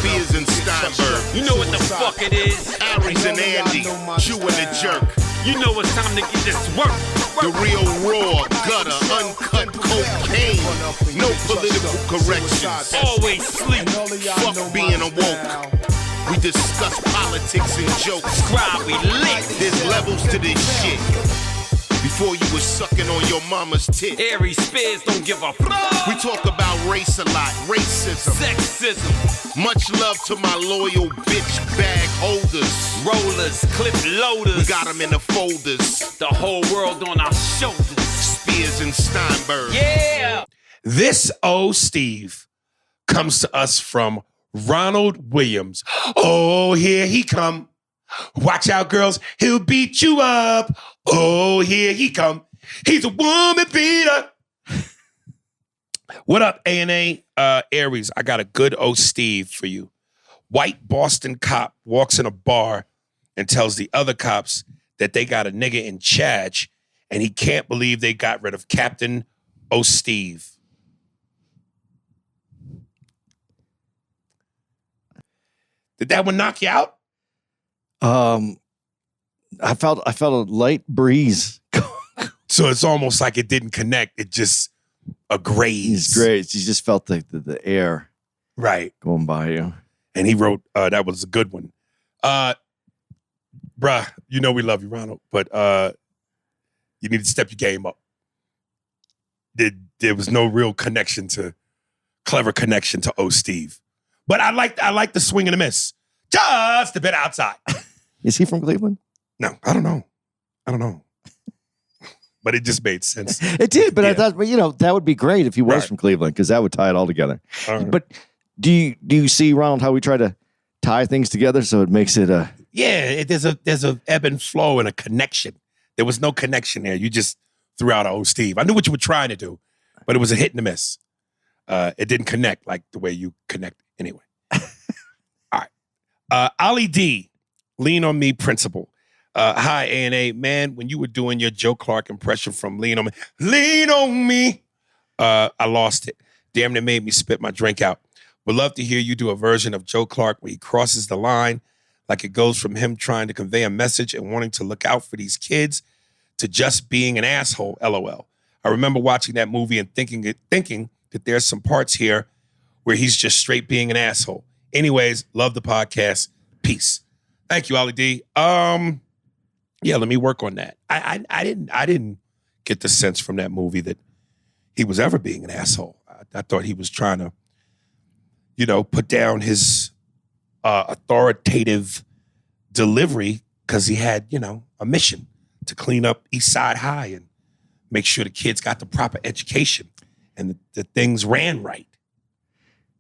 Spears and Steinberg. You know what the fuck it is? Aries and Andy, chewing the jerk. You know it's time to get this work. The real raw, gutter, uncut cocaine. No political corrections. Always sleep. Fuck being awoke. We discuss politics and jokes. Scribe, we lit. There's levels to this shit. Before you was sucking on your mama's tit. Aries Spears don't give a fuck. We talk about race a lot, racism, Sexism. Much love to my loyal bitch bag holders. Rollers, clip loaders. We got them in the folders. The whole world on our shoulders. Spears and Steinberg. Yeah. This Steve comes to us from Ronald Williams. Oh, here he come. Watch out, girls. He'll beat you up. Oh, here he come. He's a woman beater. What up, A&A? Aries, I got a good Steve for you. White Boston cop walks in a bar and tells the other cops that they got a nigga in charge, and he can't believe they got rid of Captain Steve. Did that one knock you out? I felt a light breeze. So it's almost like it didn't connect. It just a graze. It's great. You just felt the air Right. going by you. And he wrote, that was a good one. Bruh, you know we love you, Ronald, but you need to step your game up. There was no real clever connection to Steve. But I like the swing and a miss. Just a bit outside. Is he from Cleveland? No, I don't know. But it just made sense. It did, but Yeah. I thought, that would be great if he was Right. from Cleveland, because that would tie it all together. But But do you see, Ronald, how we try to tie things together so it makes it yeah, there's a ebb and flow and a connection. There was no connection there. You just threw out Steve. I knew what you were trying to do, but it was a hit and a miss. It didn't connect like the way you connect anyway. All right. Ollie D, Lean on Me principal. Hi, A&A. Man, when you were doing your Joe Clark impression from Lean on Me, I lost it. Damn, it made me spit my drink out. Would love to hear you do a version of Joe Clark where he crosses the line, like it goes from him trying to convey a message and wanting to look out for these kids to just being an asshole, LOL. I remember watching that movie and thinking that there's some parts here where he's just straight being an asshole. Anyways, love the podcast. Peace. Thank you, Ollie D. Yeah, let me work on that. I didn't get the sense from that movie that he was ever being an asshole. I thought he was trying to, put down his authoritative delivery because he had, a mission to clean up East Side High and make sure the kids got the proper education and the things ran right.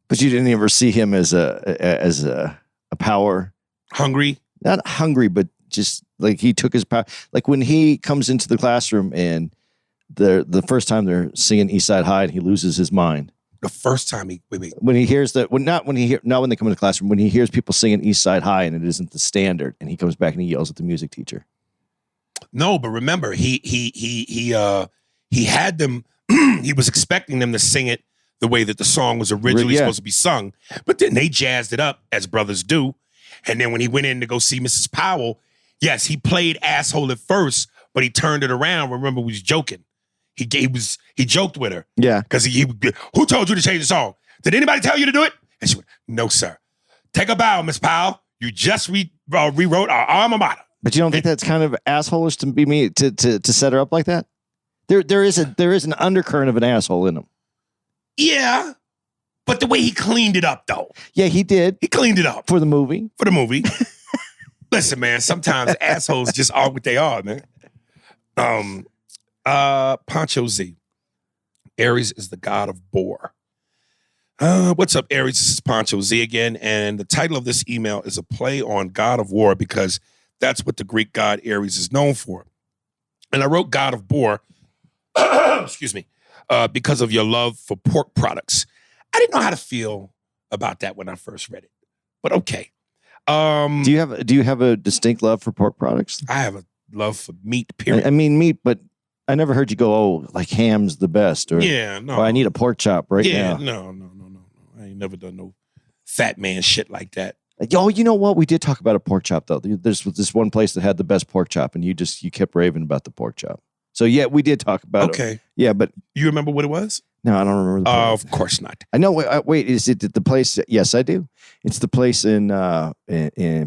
but you didn't ever see him as a power. Hungry? Not hungry, but just like he took his power. Like when he comes into the classroom and the first time they're singing East Side High and he loses his mind. The first time wait. When he hears that, not when they come into the classroom, when he hears people singing East Side High and it isn't the standard, and he comes back and he yells at the music teacher. No, but remember, he had them. He was expecting them to sing it the way that the song was originally supposed to be sung, but then they jazzed it up as brothers do. And then when he went in to go see Mrs. Powell, yes, he played asshole at first, but he turned it around. Remember, he was joking. He joked with her. Yeah. Because who told you to change the song? Did anybody tell you to do it? And she went, no, sir. Take a bow, Miss Powell. You just rewrote our alma mater. But you don't think that's kind of assholeish to be me to set her up like that? There is an undercurrent of an asshole in him. Yeah. But the way he cleaned it up, though. Yeah, he did. He cleaned it up. For the movie. Listen, man, sometimes assholes just are what they are, man. Poncho Z. Aries is the god of bore. What's up, Aries? This is Poncho Z again. And the title of this email is a play on God of War because that's what the Greek god Aries is known for. And I wrote God of Bore, excuse me, because of your love for pork products. I didn't know how to feel about that when I first read it, but okay. Do you have a distinct love for pork products? I have a love for meat, period. I mean meat, but I never heard you go, oh, like ham's the best, or yeah, no. or I need a pork chop right now. No. I ain't never done no fat man shit like that. Oh, you know what? We did talk about a pork chop though. There's this one place that had the best pork chop, and you kept raving about the pork chop. So yeah, we did talk about it. Okay. Yeah, but You remember what it was? no, I don't remember. Of course not. I know. Wait, is it the place? Yes, I do. It's the place in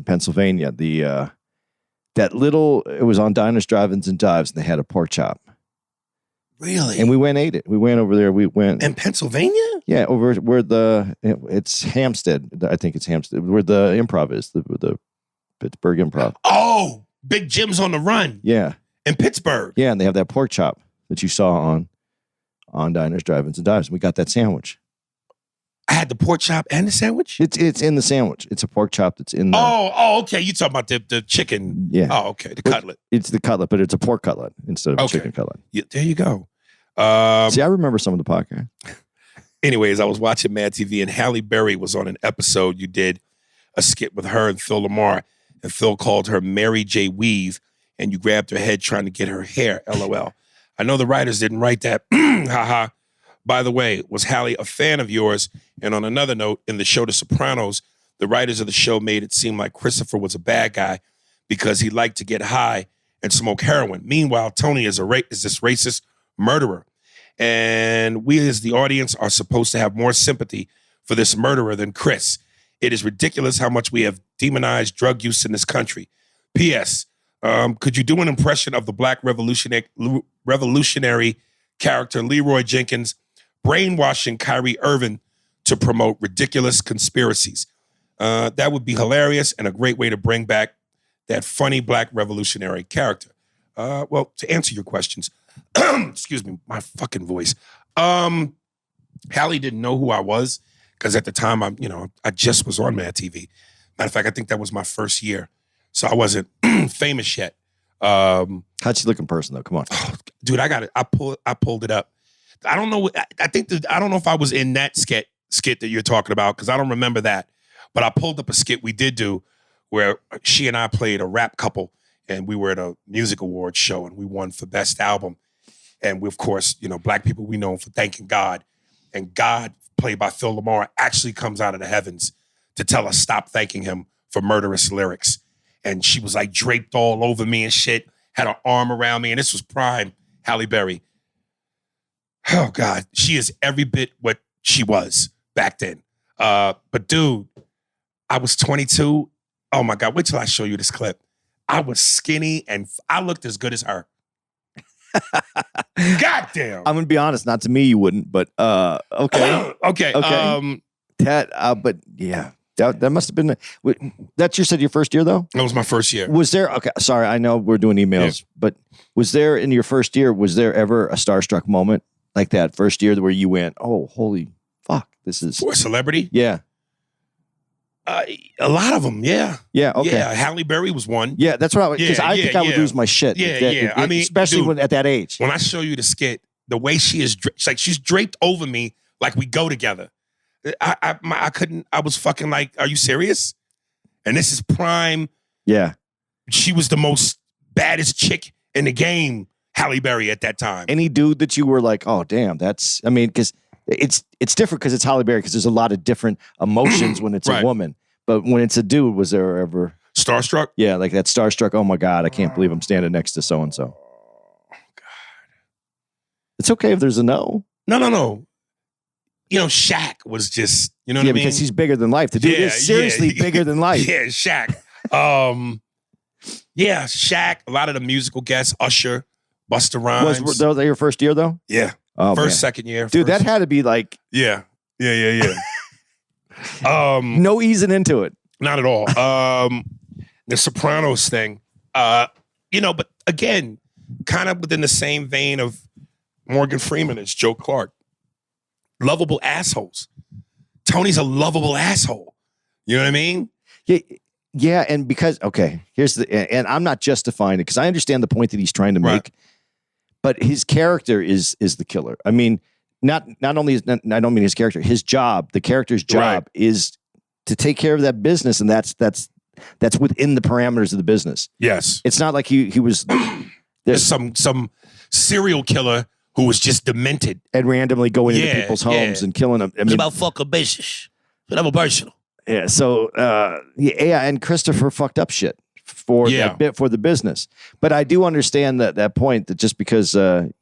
Pennsylvania. That little. It was on Diners, Drive-ins, and Dives, and they had a pork chop. Really? And we went and ate it. We went over there. We went in Pennsylvania? Yeah, over where it's Hampstead. I think it's Hampstead, where the Improv is, the Pittsburgh Improv. Oh, Big Jim's on the Run. Yeah. In Pittsburgh. Yeah, and they have that pork chop that you saw on Diners, Drive-ins, and Dives. We got that sandwich. I had the pork chop and the sandwich? It's in the sandwich. It's a pork chop that's in the... Oh, okay. You talking about the chicken. Yeah. Oh, okay. The cutlet. It's the cutlet, but it's a pork cutlet instead of a chicken cutlet. Yeah, there you go. See, I remember some of the podcast. Anyways, I was watching Mad TV, and Halle Berry was on an episode. You did a skit with her and Phil Lamar, and Phil called her Mary J. Weave, and you grabbed her head trying to get her hair, LOL. I know the writers didn't write that. Haha. By the way, was Halle a fan of yours? And on another note, in the show The Sopranos, the writers of the show made it seem like Christopher was a bad guy because he liked to get high and smoke heroin. Meanwhile, Tony is this racist murderer. And we as the audience are supposed to have more sympathy for this murderer than Chris. It is ridiculous how much we have demonized drug use in this country. P.S. Could you do an impression of the black revolutionary character Leroy Jenkins brainwashing Kyrie Irving to promote ridiculous conspiracies? That would be hilarious and a great way to bring back that funny black revolutionary character. Well, to answer your questions, excuse me, my fucking voice. Halle didn't know who I was because at the time I just was on Mad TV. Matter of fact, I think that was my first year, so I wasn't famous yet. How'd she look in person though? Come on, dude, I got it. I pulled it up. I don't know. I don't know if I was in that skit that you're talking about because I don't remember that. But I pulled up a skit we did do where she and I played a rap couple, and we were at a music awards show, and we won for best album. And we, of course, black people, we know for thanking God. And God, played by Phil Lamar, actually comes out of the heavens to tell us stop thanking him for murderous lyrics. And she was like draped all over me and shit, had her arm around me, and this was prime Halle Berry. Oh, God. She is every bit what she was back then. But, dude, I was 22. Oh, my God. Wait till I show you this clip. I was skinny, and I looked as good as her. God damn. I'm going to be honest. Not to me, you wouldn't, but okay. Okay. But, yeah. That must have been... That's you said your first year, though? That was my first year. Was there... Okay, sorry, I know we're doing emails, but was there, in your first year, was there ever a starstruck moment like that first year where you went, oh, holy fuck, this is... For a celebrity? Yeah. A lot of them, yeah. Yeah, okay. Yeah, Halle Berry was one. Yeah, that's what I... Because I think I would lose my shit. Yeah. I mean... Especially dude, at that age. When I show you the skit, the way she is... she's draped over me like we go together. I couldn't... I was fucking like, are you serious? And this is prime... Yeah. She was the most baddest chick in the game, Halle Berry, at that time. Any dude that you were like, oh, damn, that's... I mean, because it's different because it's Halle Berry because there's a lot of different emotions when it's Right. a woman. But when it's a dude, was there ever... Starstruck? Yeah, like that starstruck, oh my God, I can't believe I'm standing next to so-and-so. Oh, God. It's okay if there's a no. No. Shaq was just, you know what I mean? Yeah, because he's bigger than life. The dude is seriously bigger than life. Yeah, Shaq. Shaq, a lot of the musical guests, Usher, Busta Rhymes. Was that your first year, though? Yeah. Oh, man. Second year. Dude, that had to be like... Yeah. No easing into it. Not at all. The Sopranos thing, but again, kind of within the same vein of Morgan Freeman as Joe Clark. Lovable assholes. Tony's a lovable asshole. You know what I mean? Yeah, and because and I'm not justifying it because I understand the point that he's trying to make, Right. but his character is the killer. I mean, not only I don't mean his character, his job, the character's job is to take care of that business, and that's within the parameters of the business. Yes. It's not like he was There's some serial killer who was just demented. and randomly going into people's homes and killing them. I mean, fucking business. Whatever personal. Yeah. So, and Christopher fucked up shit for that bit for the business. But I do understand that point that just because, the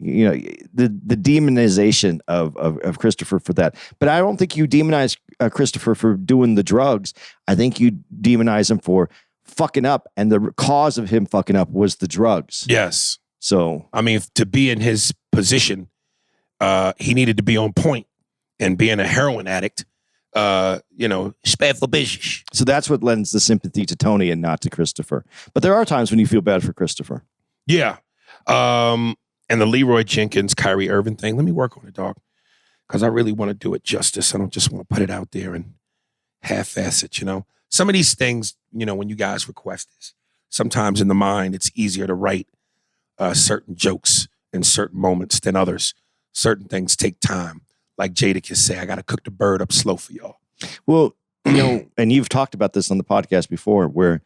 demonization of Christopher for that. But I don't think you demonize Christopher for doing the drugs. I think you demonize him for fucking up. And the cause of him fucking up was the drugs. Yes. So, I mean, to be in his position, he needed to be on point, and being a heroin addict, bad for business. So that's what lends the sympathy to Tony and not to Christopher. But there are times when you feel bad for Christopher. Yeah. And the Leroy Jenkins, Kyrie Irving thing, let me work on it, dog. Because I really want to do it justice. I don't just want to put it out there and half-ass it, Some of these things, when you guys request this, sometimes in the mind, it's easier to write certain jokes in certain moments than others. Certain things take time. Like Jadakiss say, I got to cook the bird up slow for y'all. Well, and you've talked about this on the podcast before, where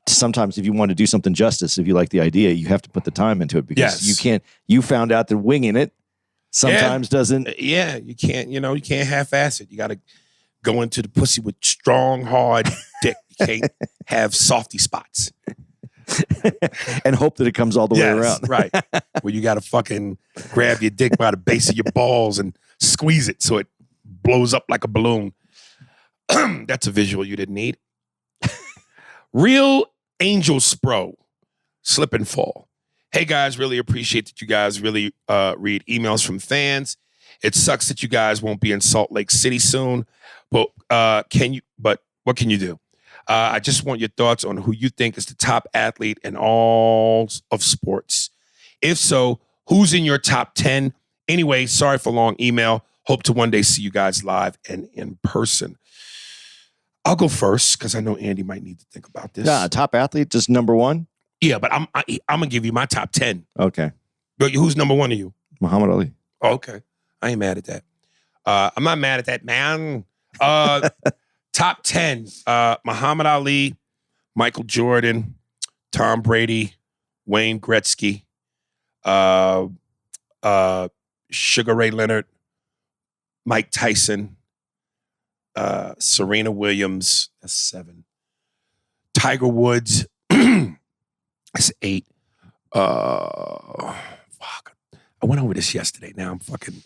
sometimes if you want to do something justice, if you like the idea, you have to put the time into it because you found out that winging it sometimes doesn't. Yeah, you can't, you can't half-ass it. You got to go into the pussy with strong, hard dick. You can't have softy spots. And hope that it comes all the way around. Right. Where you got to fucking grab your dick by the base of your balls and squeeze it so it blows up like a balloon. That's a visual you didn't need. Real Angel Spro, slip and fall. Hey guys, really appreciate that you guys really read emails from fans. It sucks that you guys won't be in Salt Lake City soon, but what can you do? I just want your thoughts on who you think is the top athlete in all of sports. If so, who's in your top 10? Anyway, sorry for long email. Hope to one day see you guys live and in person. I'll go first because I know Andy might need to think about this. Yeah, top athlete, just number one? Yeah, but I'm going to give you my top 10. Okay. But who's number one of you? Muhammad Ali. Oh, okay. I ain't mad at that. I'm not mad at that, man. Top 10, Muhammad Ali, Michael Jordan, Tom Brady, Wayne Gretzky, Sugar Ray Leonard, Mike Tyson, Serena Williams, that's 7. Tiger Woods, that's 8. Fuck. I went over this yesterday. Now I'm fucking,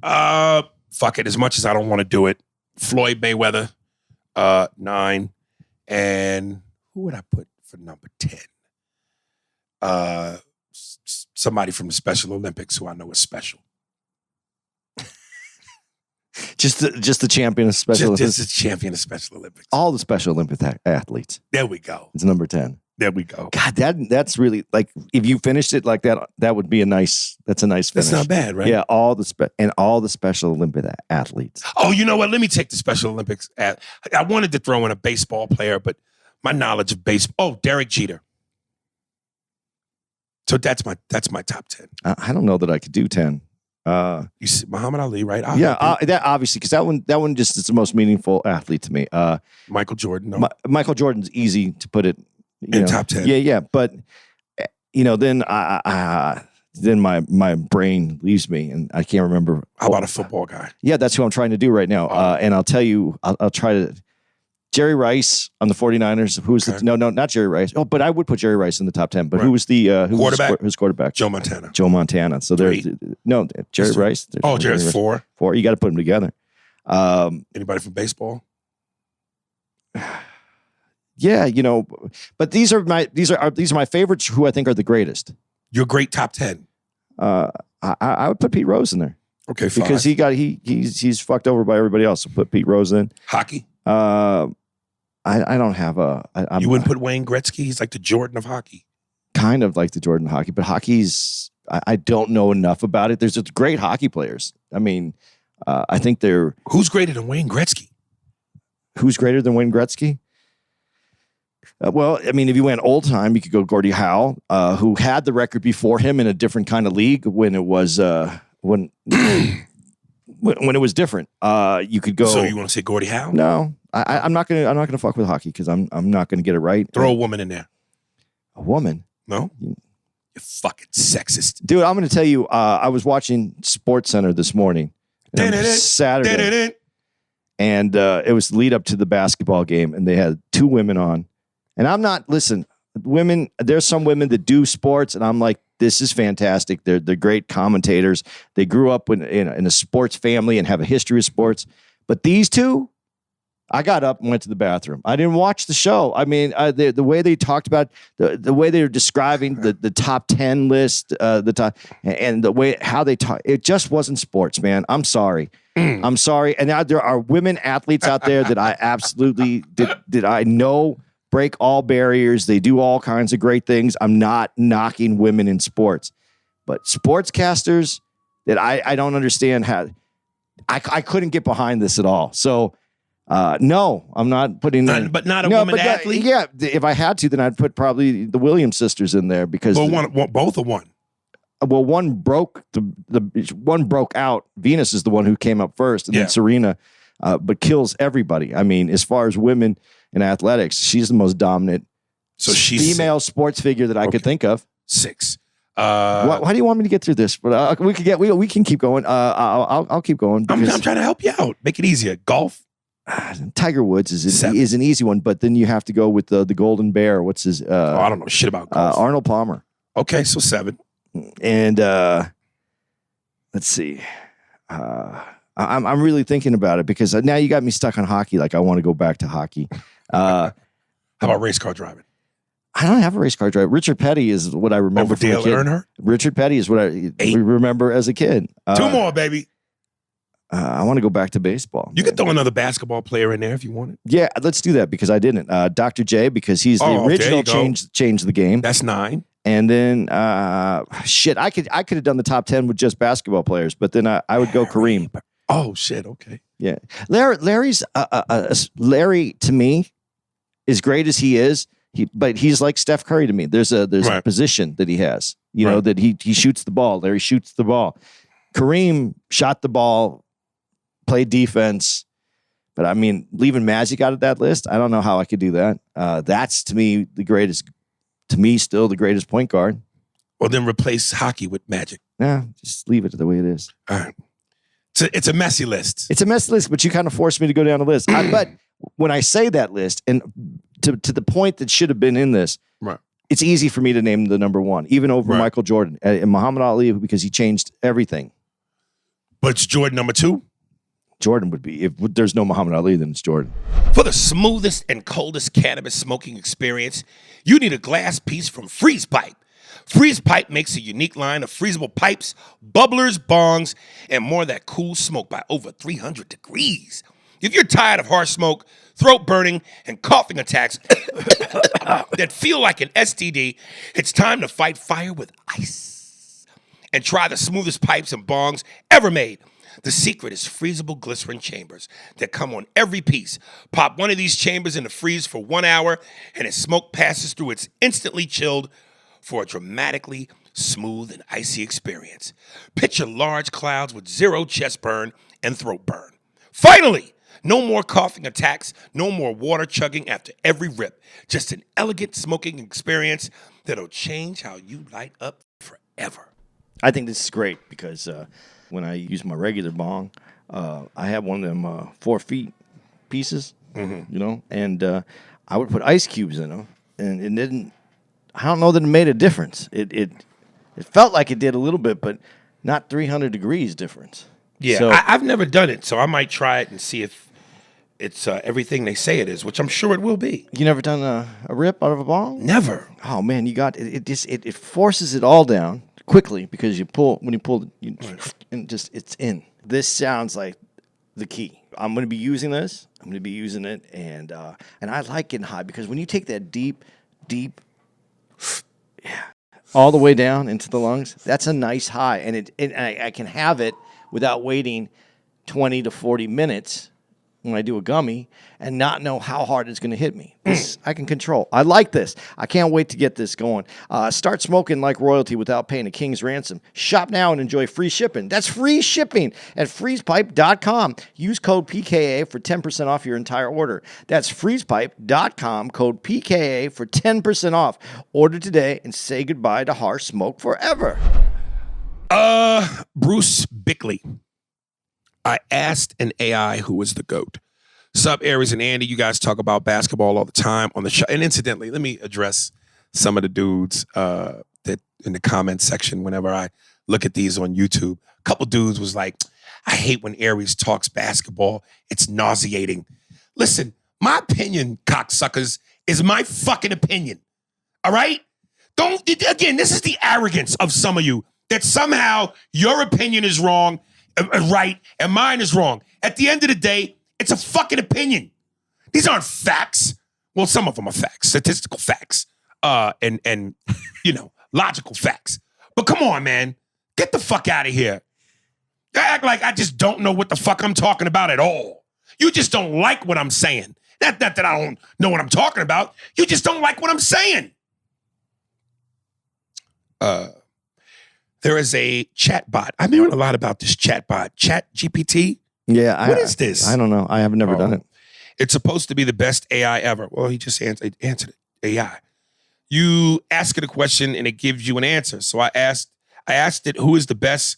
fuck it. As much as I don't want to do it, Floyd Mayweather, 9. And who would I put for number 10? Somebody from the Special Olympics who I know is special. Just the champion of Special Olympics? Just the champion of Special Olympics. All the Special Olympic athletes. There we go. It's number 10. There we go. God, that's really, like, if you finished it like that, that would be a nice finish. That's not bad, right? Yeah, all the Special Olympic athletes. Oh, you know what? Let me take the Special Olympics. I wanted to throw in a baseball player, but my knowledge of baseball. Oh, Derek Jeter. So that's my top 10. I don't know that I could do 10. You see Muhammad Ali, right? That obviously, because that one just is the most meaningful athlete to me. Michael Jordan. No. Michael Jordan's easy to put it in top 10. Yeah. But then then my brain leaves me and I can't remember. How about a football guy? Yeah, that's who I'm trying to do right now. And I'll tell you, I'll try to. Jerry Rice on the 49ers. Who's no, not Jerry Rice. Oh, but I would put Jerry Rice in the top 10. But right. who was the quarterback? Who's quarterback? Joe Montana. Joe Montana. So there's Jerry Rice. Jerry's 4. 4. You got to put them together. Anybody from baseball? Yeah, but these are my favorites. Who I think are the greatest. Your great top 10. I would put Pete Rose in there. Okay, 5. Because he's fucked over by everybody else. So put Pete Rose in. Hockey. I don't have you wouldn't put Wayne Gretzky? He's like the Jordan of hockey. Kind of like the Jordan of hockey, but hockey's I don't know enough about it. There's just great hockey players. I mean, I think they're. Who's greater than Wayne Gretzky? Who's greater than Wayne Gretzky? Well, I mean, if you went old time, you could go Gordie Howe, who had the record before him in a different kind of league when it was when it was different. You could go. So you want to say Gordie Howe? No, I'm not gonna fuck with hockey because I'm not gonna get it right. Throw a woman in there. A woman? No. You fucking sexist, dude. I'm gonna tell you. I was watching Sports Center this morning. Saturday. And it was the lead up to the basketball game, and they had 2 women on. And I'm not, listen, women, there's some women that do sports, and I'm like, this is fantastic. They're great commentators. They grew up in a sports family and have a history of sports. But these 2, I got up and went to the bathroom. I didn't watch the show. I mean, the way they talked about the way they were describing the top 10 list, the top, and the way how they talk, it just wasn't sports, man. I'm sorry. I'm sorry. And now there are women athletes out there that I absolutely did I know break all barriers. They do all kinds of great things. I'm not knocking women in sports, but sportscasters that I don't understand how I couldn't get behind this at all. So. No, I'm not putting. But not a woman athlete. Yeah, if I had to, then I'd put probably the Williams sisters in there because both are one. Well, one broke one broke out. Venus is the one who came up first, and then Serena, but kills everybody. I mean, as far as women in athletics, she's the most dominant. So she's female sports figure that I could think of. 6. Why do you want me to get through this? But we can keep going. I'll keep going. I'm trying to help you out. Make it easier. Golf. Tiger Woods is an easy one, but then you have to go with the Golden Bear. What's his? I don't know shit about golf. Arnold Palmer. Okay, so 7. And let's see. I'm really thinking about it because now you got me stuck on hockey. Like I want to go back to hockey. How about race car driving? I don't have a race car driver. Richard Petty is what I remember. Over Dale Earnhardt? Richard Petty is what I remember as a kid. 2 more, baby. I want to go back to baseball. You could throw another basketball player in there if you wanted. Yeah, let's do that because I didn't. Dr. J, because he's the original changed the game. That's 9. And then shit, I could have done the top 10 with just basketball players, but then I would go Kareem. Oh shit, okay. Yeah. Larry to me, as great as he is, but he's like Steph Curry to me. There's a position that he has. You know, that he shoots the ball. Larry shoots the ball. Kareem shot the ball, played defense, but I mean, leaving Magic out of that list, I don't know how I could do that. That's to me the greatest. To me, still the greatest point guard. Well, then replace hockey with Magic. Yeah, just leave it the way it is. All right. It's a messy list. It's a messy list, but you kind of forced me to go down the list. But when I say that list, and to the point that should have been in this, right, it's easy for me to name the number 1, even over Michael Jordan and Muhammad Ali, because he changed everything. But it's Jordan number 2? Jordan would be. If there's no Muhammad Ali, then it's Jordan. For the smoothest and coldest cannabis smoking experience, you need a glass piece from Freeze Pipe. Freeze Pipe makes a unique line of freezable pipes, bubblers, bongs, and more of that cool smoke by over 300 degrees. If you're tired of harsh smoke, throat burning, and coughing attacks that feel like an STD, it's time to fight fire with ice. And try the smoothest pipes and bongs ever made. The secret is freezable glycerin chambers that come on every piece. Pop one of these chambers in the freeze for 1 hour, and as smoke passes through, it's instantly chilled for a dramatically smooth and icy experience. Picture large clouds with 0 chest burn and throat burn. Finally, no more coughing attacks, no more water chugging after every rip. Just an elegant smoking experience that'll change how you light up forever. I think this is great because when I use my regular bong, I have one of them 4 feet pieces, you know, and I would put ice cubes in them, and it didn't. I don't know that it made a difference. It felt like it did a little bit, but not 300 degrees difference. Yeah, so, I've never done it, so I might try it and see if it's everything they say it is, which I'm sure it will be. You never done a rip out of a bong? Never. Oh man, you got it. It forces it all down quickly because when you pull and just it's in. This sounds like the key. I'm going to be using this. I'm going to be using it, and I like getting high because when you take that deep, all the way down into the lungs, that's a nice high, and I can have it without waiting 20 to 40 minutes when I do a gummy and not know how hard it's going to hit me. This I can control. I like this. I can't wait to get this going. Start smoking like royalty without paying a king's ransom. Shop now and enjoy free shipping. That's free shipping at freezepipe.com. Use code PKA for 10% off your entire order. That's freezepipe.com, code PKA for 10% off. Order today and say goodbye to harsh smoke forever. Bruce Bickley. I asked an AI who was the GOAT. Sup, Aries and Andy. You guys talk about basketball all the time on the show. And incidentally, let me address some of the dudes that in the comment section whenever I look at these on YouTube. A couple dudes was like, I hate when Aries talks basketball. It's nauseating. Listen, my opinion, cocksuckers, is my fucking opinion. All right? Again, this is the arrogance of some of you that somehow your opinion is wrong, right, and mine is wrong. At the end of the day, it's a fucking opinion. These aren't facts. Well, some of them are facts, statistical facts, and logical facts. But come on, man. Get the fuck out of here. I act like I just don't know what the fuck I'm talking about at all. You just don't like what I'm saying. Not that I don't know what I'm talking about. You just don't like what I'm saying. There is a chat bot. I'm hearing a lot about this chat bot. Chat GPT? Yeah. What is this? I don't know. I have never done it. It's supposed to be the best AI ever. Well, he just answered it. AI. You ask it a question and it gives you an answer. So I asked it who is the best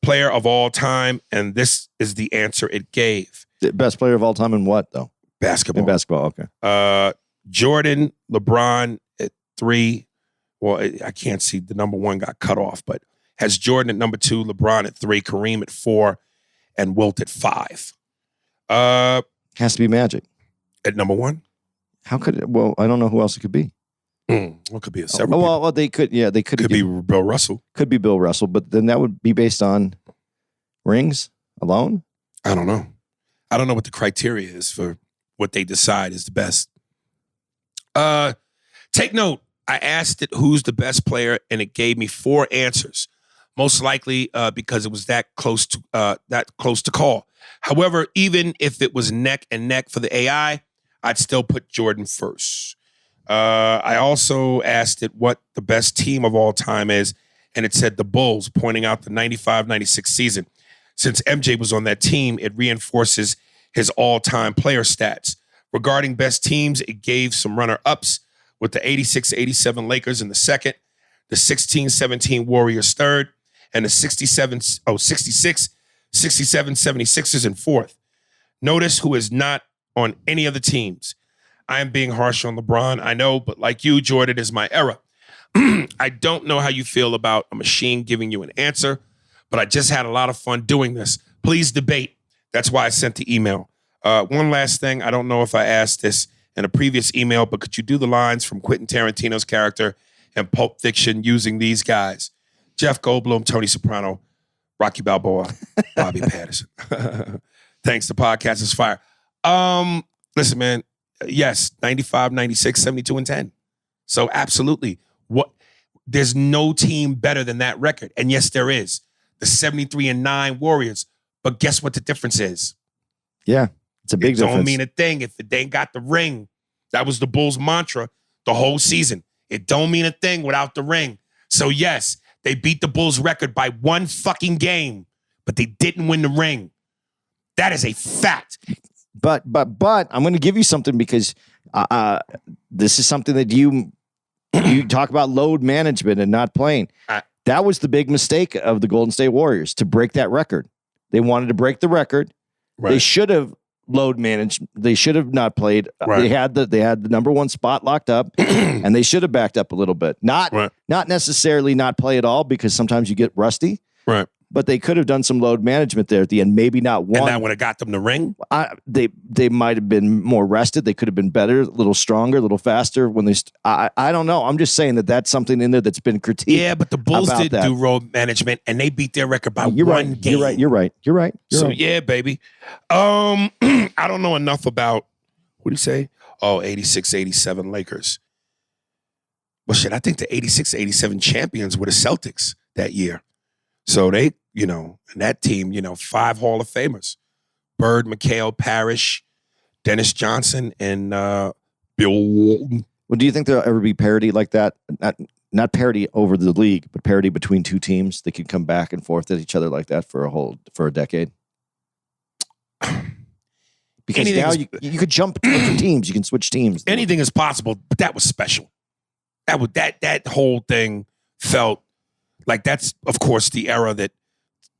player of all time, and this is the answer it gave. The best player of all time in what, though? Basketball. In basketball, okay. Jordan, LeBron at 3. Well, I can't see. The number 1 got cut off, but has Jordan at number 2, LeBron at 3, Kareem at 4, and Wilt at 5. Has to be Magic. At number 1? How could it? Well, I don't know who else it could be. Well, it could be several people. Well, they could. Yeah, they could. Could be Bill Russell. Could be Bill Russell, but then that would be based on rings alone. I don't know. I don't know what the criteria is for what they decide is the best. Take note. I asked it who's the best player, and it gave me 4 answers. Most likely because it was that close to call. However, even if it was neck and neck for the AI, I'd still put Jordan first. I also asked it what the best team of all time is, and it said the Bulls, pointing out the 95-96 season. Since MJ was on that team, it reinforces his all-time player stats. Regarding best teams, it gave some runner-ups with the 86-87 Lakers in the second, the 16-17 Warriors third, and the 66-67 76ers in fourth. Notice who is not on any of the teams. I am being harsh on LeBron, I know, but like you, Jordan is my era. I don't know how you feel about a machine giving you an answer, but I just had a lot of fun doing this. Please debate. That's why I sent the email. One last thing. I don't know if I asked this in a previous email, but could you do the lines from Quentin Tarantino's character in Pulp Fiction using these guys? Jeff Goldblum, Tony Soprano, Rocky Balboa, Bobby Patterson. Thanks. The podcast is fire. Listen, man. Yes, 95, 96, 72, and 10. So absolutely. There's no team better than that record. And yes, there is. The 73-9 Warriors. But guess what the difference is? Yeah, it's a big difference. It don't mean a thing if it ain't got the ring. That was the Bulls' mantra the whole season. It don't mean a thing without the ring. So yes, they beat the Bulls' record by 1 fucking game, but they didn't win the ring. That is a fact. But I'm going to give you something because this is something that you talk about load management and not playing. That was the big mistake of the Golden State Warriors, to break that record. They wanted to break the record. Right. They should have load managed. They should have not played. Right. They had the number 1 spot locked up, and they should have backed up a little bit. Not necessarily not play at all, because sometimes you get rusty. Right. But they could have done some load management there at the end. Maybe not one. And that would have got them the ring? They might have been more rested. They could have been better, a little stronger, a little faster. When they, I don't know. I'm just saying that's something in there that's been critiqued. Yeah, but the Bulls did do load management, and they beat their record by 1 game. You're right. Yeah, baby. I don't know enough about, what do you say? Oh, 86, 87 Lakers. Well, shit, I think the 86, 87 champions were the Celtics that year. So they, and that team, 5 Hall of Famers. Bird, McHale, Parrish, Dennis Johnson, and Bill Walton. Well, do you think there'll ever be parity like that? Not parity over the league, but parity between 2 teams that can come back and forth at each other like that for a decade? Because now you could jump between teams. You can switch teams. Anything is possible, but that was special. That whole thing felt like that's, of course, the era that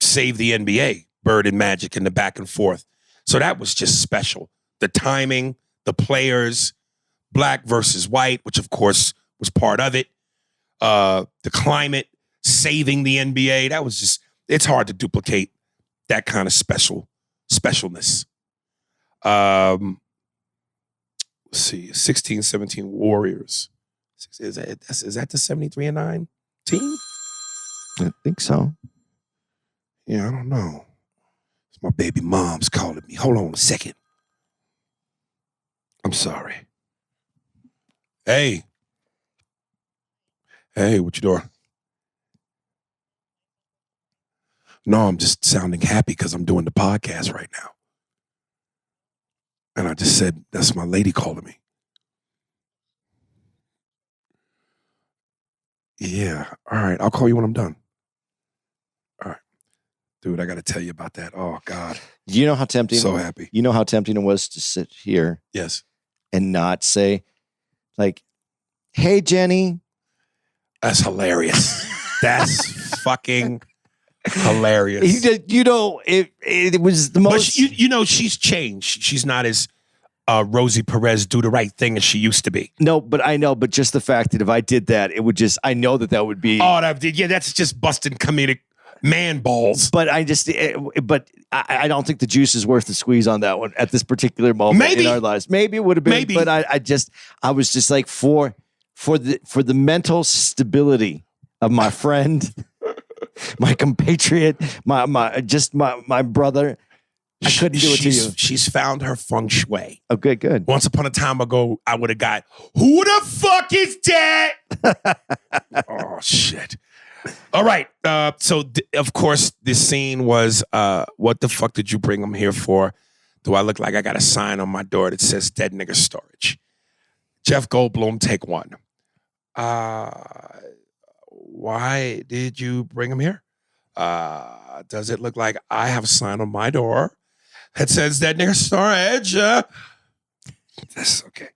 saved the NBA, Bird and Magic and the back and forth. So that was just special. the timing, the players, black versus white, which of course was part of it. The climate, saving the NBA. That was just, it's hard to duplicate that kind of specialness. Let's see, 16-17 Warriors. Is that the 73-9 team? I think so. Yeah, I don't know. It's my baby mom's calling me. Hold on a second. I'm sorry. Hey, what you doing? No, I'm just sounding happy because I'm doing the podcast right now. And I just said, that's my lady calling me. Yeah, all right. I'll call you when I'm done. All right. Dude, I got to tell you about that. Oh, God. You know how tempting. So happy. You know how tempting it was to sit here. Yes. And not say, like, hey, Jenny. That's hilarious. That's fucking hilarious. It was the most. But she's changed. She's not as Rosie Perez do the right thing as she used to be. No, but I know. But just the fact that if I did that, it would just. I know that would be. Oh, that's just busting comedic man balls. But I don't think the juice is worth the squeeze on that one at this particular moment in our lives. Maybe it would have been. Maybe. But I was just like for the mental stability of my friend, my compatriot, my brother. I couldn't do it to you. She's found her feng shui. Okay, good. Once upon a time ago, I would have got, who the fuck is that? Oh, shit. All right. Of course, this scene was, what the fuck did you bring them here for? Do I look like I got a sign on my door that says dead nigga storage? Jeff Goldblum, take one. Why did you bring him here? Does it look like I have a sign on my door that says dead nigga storage? That's okay.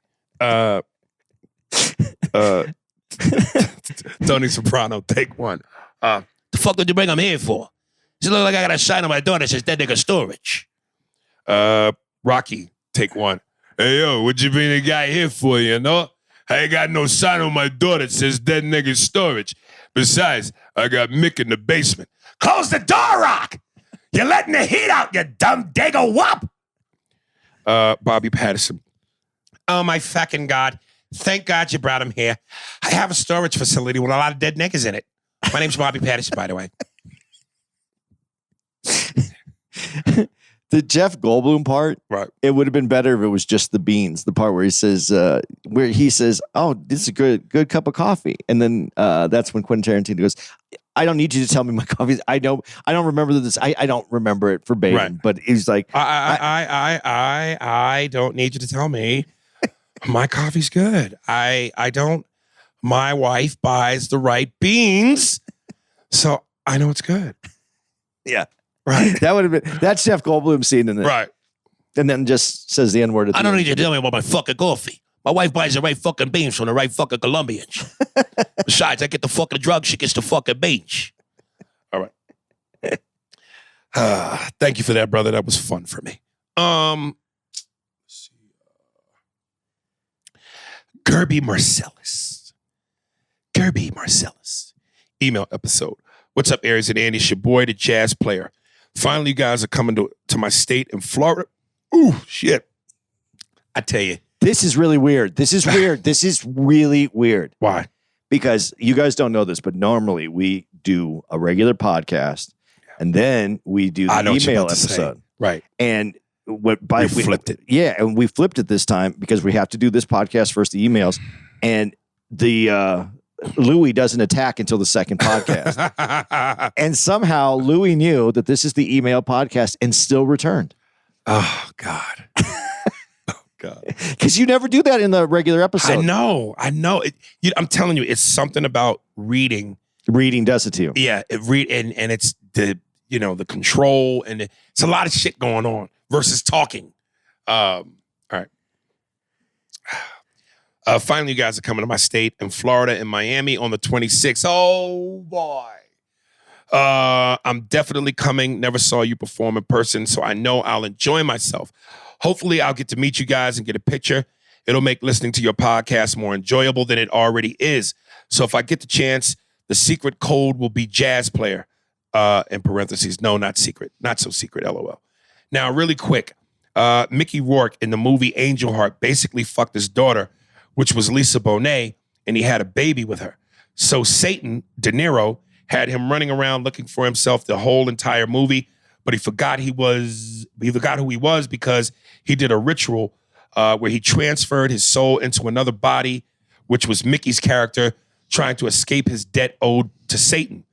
Tony Soprano, take one. The fuck did you bring him here for? Does it look like I got a sign on my door that says dead nigga storage? Rocky, take one. Hey, yo, what you bring the guy here for, you know? I ain't got no sign on my door that says dead nigga storage. Besides, I got Mick in the basement. Close the door, Rock! You're letting the heat out, you dumb dago wop! Bobby Patterson. Oh, my fucking God. Thank God you brought him here. I have a storage facility with a lot of dead niggas in it. My name's Bobby Patterson, by the way. The Jeff Goldblum part, right? It would have been better if it was just the beans. The part where he says, "Oh, this is a good cup of coffee," and then that's when Quentin Tarantino goes, "I don't need you to tell me my coffee. I don't remember this. I don't remember it verbatim." Right. But he's like, "I don't need you to tell me my coffee's good. I don't. My wife buys the right beans, so I know it's good." Yeah. Right. That would have been, that's Jeff Goldblum scene in it. Right. And then just says the N-word. I don't need you to tell me about my fucking coffee. My wife buys the right fucking beans from the right fucking Colombians. Besides, I get the fucking drugs, she gets the fucking beans. All right. Thank you for that, brother. That was fun for me. Let's see. Gerby Marcellus. Email episode. What's up, Aries and Andy? It's your boy, the jazz player. Finally, you guys are coming to my state in Florida. Ooh, shit. I tell you. This is really weird. This is weird. This is really weird. Why? Because you guys don't know this, but normally we do a regular podcast and then we do the email episode. Right. And we flipped it. Yeah, and we flipped it this time because we have to do this podcast first, the emails. And the Louis doesn't attack until the second podcast. And somehow Louis knew that this is the email podcast and still returned. Oh, God. Oh, God. Because you never do that in the regular episode. I know. I'm telling you, it's something about reading. Reading does it to you. Yeah, and it's the control, and it's a lot of shit going on versus talking. All right. Finally, you guys are coming to my state in Florida, in Miami on the 26th. Oh, boy. I'm definitely coming. Never saw you perform in person, so I know I'll enjoy myself. Hopefully, I'll get to meet you guys and get a picture. It'll make listening to your podcast more enjoyable than it already is. So if I get the chance, the secret code will be jazz player. In parentheses, no, not secret. Not so secret, LOL. Now, really quick, Mickey Rourke in the movie Angel Heart basically fucked his daughter, which was Lisa Bonet, and he had a baby with her. So Satan, De Niro, had him running around looking for himself the whole entire movie, but he forgot who he was because he did a ritual where he transferred his soul into another body, which was Mickey's character trying to escape his debt owed to Satan.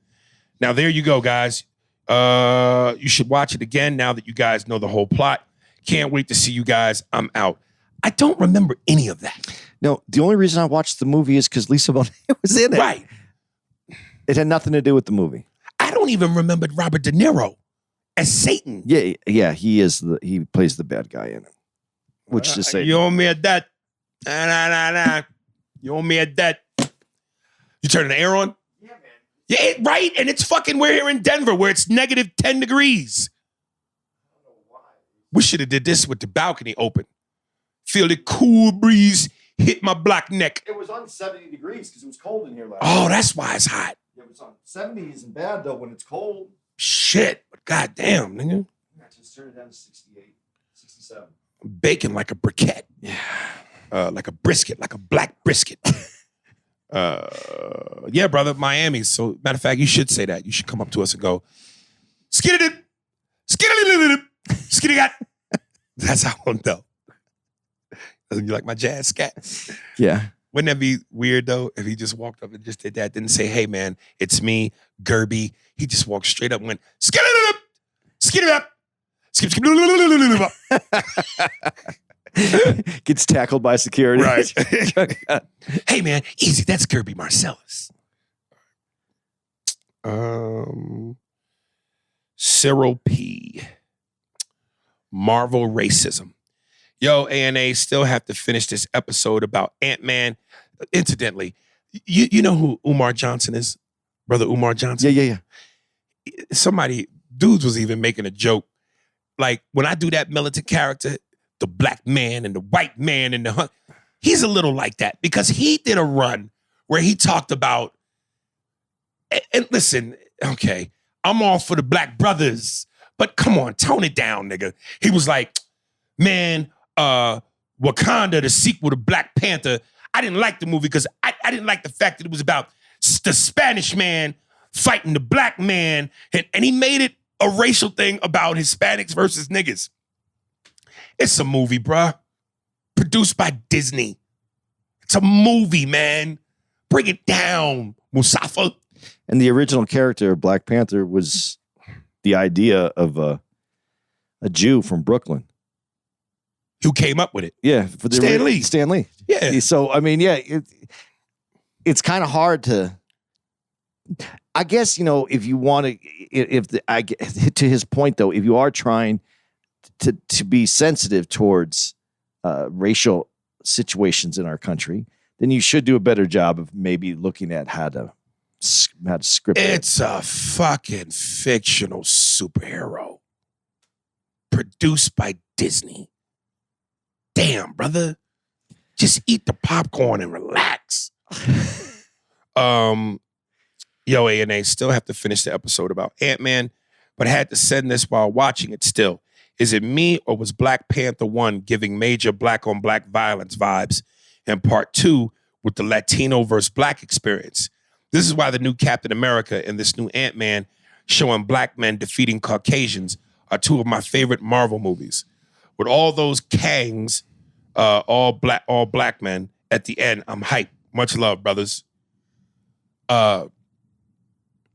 Now, there you go, guys. You should watch it again now that you guys know the whole plot. Can't wait to see you guys. I'm out. I don't remember any of that. No, the only reason I watched the movie is because Lisa Bonet was in it. Right. It had nothing to do with the movie. I don't even remember Robert De Niro as Satan. Yeah, he plays the bad guy in it. Which is Satan. You owe me a debt. Nah. You owe me a debt. You turning the air on? Yeah, man. Yeah, right. And it's fucking, we're here in Denver where it's negative 10 degrees. I don't know why. We should have did this with the balcony open. Feel the cool breeze hit my black neck. It was on 70 degrees because it was cold in here last Oh, night. that's why it's hot. It was on 70 isn't bad though when it's cold. Shit. But goddamn, nigga. I just turned it down to 68, 67. Bacon like a briquette. Yeah. Like a brisket, like a black brisket. Yeah, brother, Miami. So, matter of fact, you should say that. You should come up to us and go, skitty-dip, skitty-dip, skitty-got. That's how I'll know. Doesn't you like my jazz scat? Yeah. Wouldn't that be weird, though, if he just walked up and just did that? Didn't say, hey, man, it's me, Gerby. He just walked straight up and went, skitty-dip, skitty-dip, skitty-dip. Gets tackled by security. Right. Hey, man, easy. That's Gerby Marcellus. Cyril P. Marvel racism. Yo, A&A, still have to finish this episode about Ant-Man. Incidentally, you know who Umar Johnson is? Brother Umar Johnson? Yeah. Somebody, dudes was even making a joke. Like, when I do that militant character, the black man and the white man and he's a little like that because he did a run where he talked about, and listen, okay, I'm all for the black brothers, but come on, tone it down, nigga. He was like, man, Wakanda, the sequel to Black Panther, I didn't like the movie because I didn't like the fact that it was about the Spanish man fighting the black man, and he made it a racial thing about Hispanics versus niggas. It's a movie, bruh. Produced by Disney. It's a movie, man. Bring it down, Mustafa. And the original character of Black Panther was the idea of a Jew from Brooklyn. Who came up with it? Yeah. For the Stan Lee. Stan Lee. Yeah. So, I mean, yeah, it's kind of hard to, I guess, you know, if you want to, to his point though, if you are trying to be sensitive towards racial situations in our country, then you should do a better job of maybe looking at how to script it. It's a fucking fictional superhero produced by Disney. Damn, brother. Just eat the popcorn and relax. Yo, A&A, still have to finish the episode about Ant-Man, but I had to send this while watching it still. Is it me or was Black Panther 1 giving major black-on-black violence vibes and part 2 with the Latino versus black experience? This is why the new Captain America and this new Ant-Man showing black men defeating Caucasians are two of my favorite Marvel movies. With all those Kangs, all black men at the end, I'm hyped. Much love, brothers. Power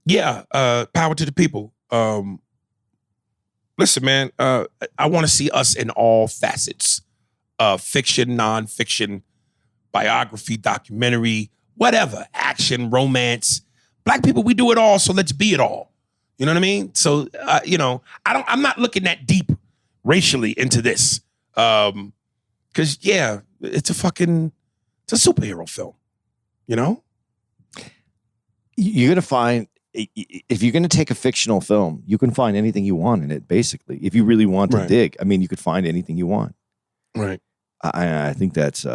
to the people. Listen, man, I want to see us in all facets. Fiction, nonfiction, biography, documentary, whatever. Action, romance. Black people, we do it all, so let's be it all. You know what I mean? So, I'm not looking that deep racially into this. Because, yeah, it's a superhero film. You know? You're going to find, if you're going to take a fictional film, you can find anything you want in it, basically. If you really want to dig, I mean, you could find anything you want. Right. I think that's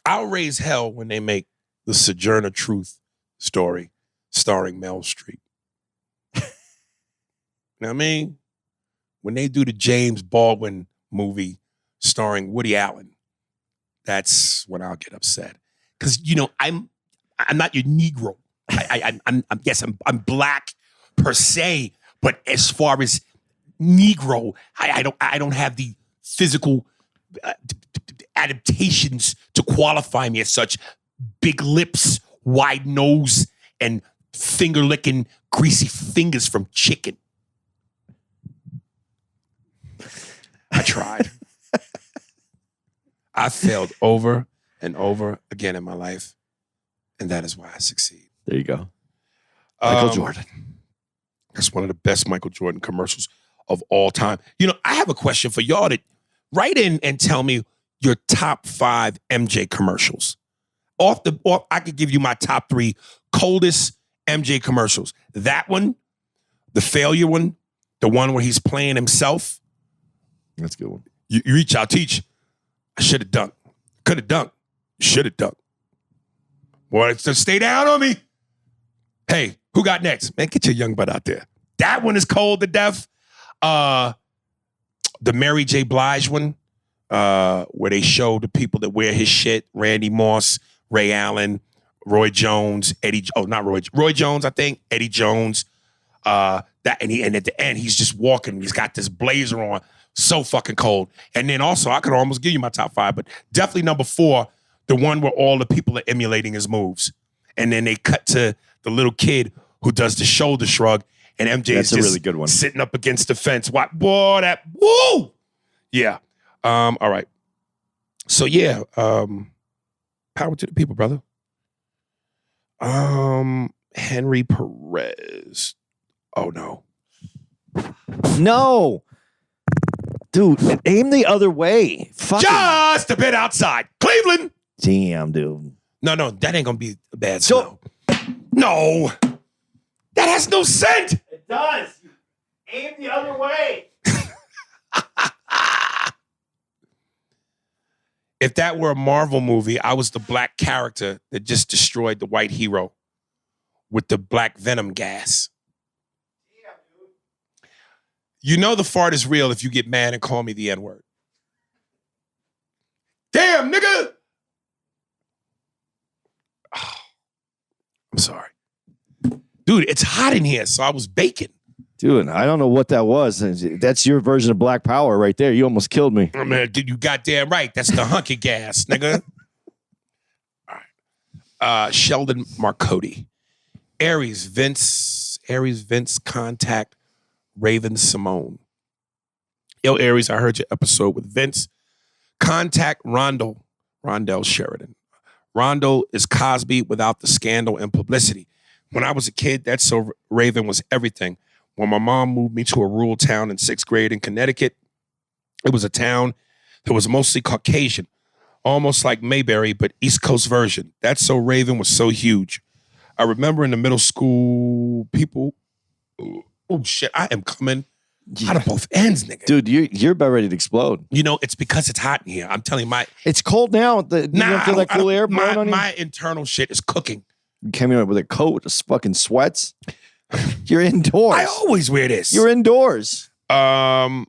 I'll raise hell when they make the Sojourner Truth story starring Mel Streep. You know what I mean? When they do the James Baldwin movie starring Woody Allen, that's when I'll get upset. Because I'm not your Negro. I'm black per se, but as far as Negro, I don't have the physical adaptations to qualify me as such. Big lips, wide nose, and finger licking greasy fingers from chicken. I tried. I failed over and over again in my life, and that is why I succeed. There you go. Michael Jordan. That's one of the best Michael Jordan commercials of all time. I have a question for y'all to write in and tell me your top 5 MJ commercials. I could give you my top 3 coldest MJ commercials. That one, the failure one, the one where he's playing himself. That's a good one. You reach out, teach. I should have dunked. Could have dunked. Should have dunked. Boy, just stay down on me. Hey, who got next? Man, get your young butt out there. That one is cold to death. The Mary J. Blige one, where they show the people that wear his shit, Randy Moss, Ray Allen, Roy Jones, Roy Jones, I think, Eddie Jones. And at the end, he's just walking. He's got this blazer on. So fucking cold. And then also, I could almost give you my top 5, but definitely number 4, the one where all the people are emulating his moves. And then they cut to the little kid who does the shoulder shrug, and MJ is just a really good one. Sitting up against the fence. What? Boy, woo! Yeah. All right. So yeah, power to the people, brother. Henry Perez. Oh no. No. Dude, aim the other way. Fucking Just a bit outside. Cleveland. damn, dude. No, that ain't gonna be a bad smell. No. That has no scent. It does. Aim the other way. If that were a Marvel movie, I was the black character that just destroyed the white hero with the black venom gas. You know the fart is real if you get mad and call me the N-word. Damn, nigga! Oh, I'm sorry. Dude, it's hot in here, so I was baking. Dude, I don't know what that was. That's your version of Black Power right there. You almost killed me. Oh, man, dude, you goddamn right. That's the hunky gas, nigga. All right. Sheldon Marcotti. Aries, Vince, contact Raven Simone. Yo, Aries, I heard your episode with Vince. Contact Rondell Sheridan. Rondell is Cosby without the scandal and publicity. When I was a kid, That's So Raven was everything. When my mom moved me to a rural town in 6th grade in Connecticut, it was a town that was mostly Caucasian, almost like Mayberry, but East Coast version. That's So Raven was so huge. I remember in the middle school, people, oh shit, I am coming out of both ends, nigga. Dude, you're about ready to explode. It's because it's hot in here. I'm telling you, It's cold now. You don't feel that cool air blowing on you? My internal shit is cooking. You came in with a coat, just fucking sweats. You're indoors. I always wear this. You're indoors. Also,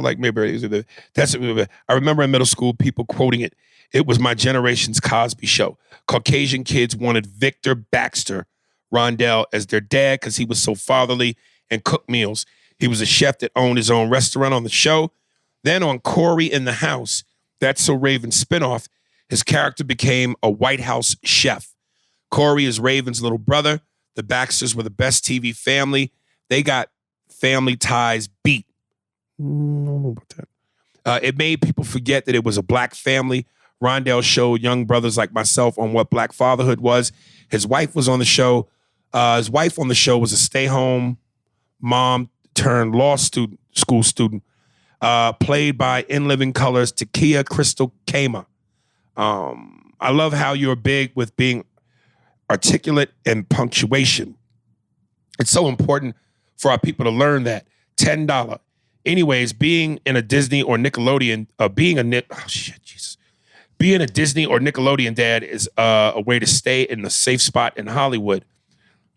like maybe I remember in middle school people quoting it. It was my generation's Cosby Show. Caucasian kids wanted Victor Baxter Rondell as their dad because he was so fatherly and cooked meals. He was a chef that owned his own restaurant on the show. Then on Corey in the House, That's So Raven spinoff, his character became a White House chef. Corey is Raven's little brother. The Baxters were the best TV family. They got family ties beat. I don't know about that. It made people forget that it was a black family. Rondell showed young brothers like myself on what black fatherhood was. His wife was on the show. His wife on the show was a stay-home mom turned school student, played by In Living Colors, Takia Crystal Kama. I love how you're big with being articulate and punctuation. It's so important for our people to learn that. $10. Anyways, being in a Disney or Nickelodeon, being a Disney or Nickelodeon dad is a way to stay in the safe spot in Hollywood.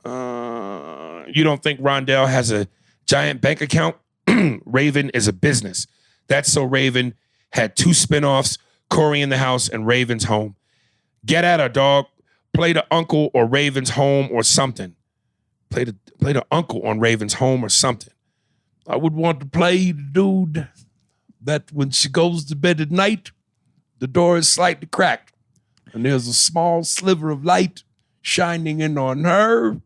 You don't think Rondell has a giant bank account? Raven is a business. That's So Raven had 2 spinoffs, Corey in the House and Raven's Home. Get at her, dog. Play the uncle or Raven's Home or something. Play the uncle on Raven's Home or something. I would want to play the dude that when she goes to bed at night, the door is slightly cracked and there's a small sliver of light shining in on her,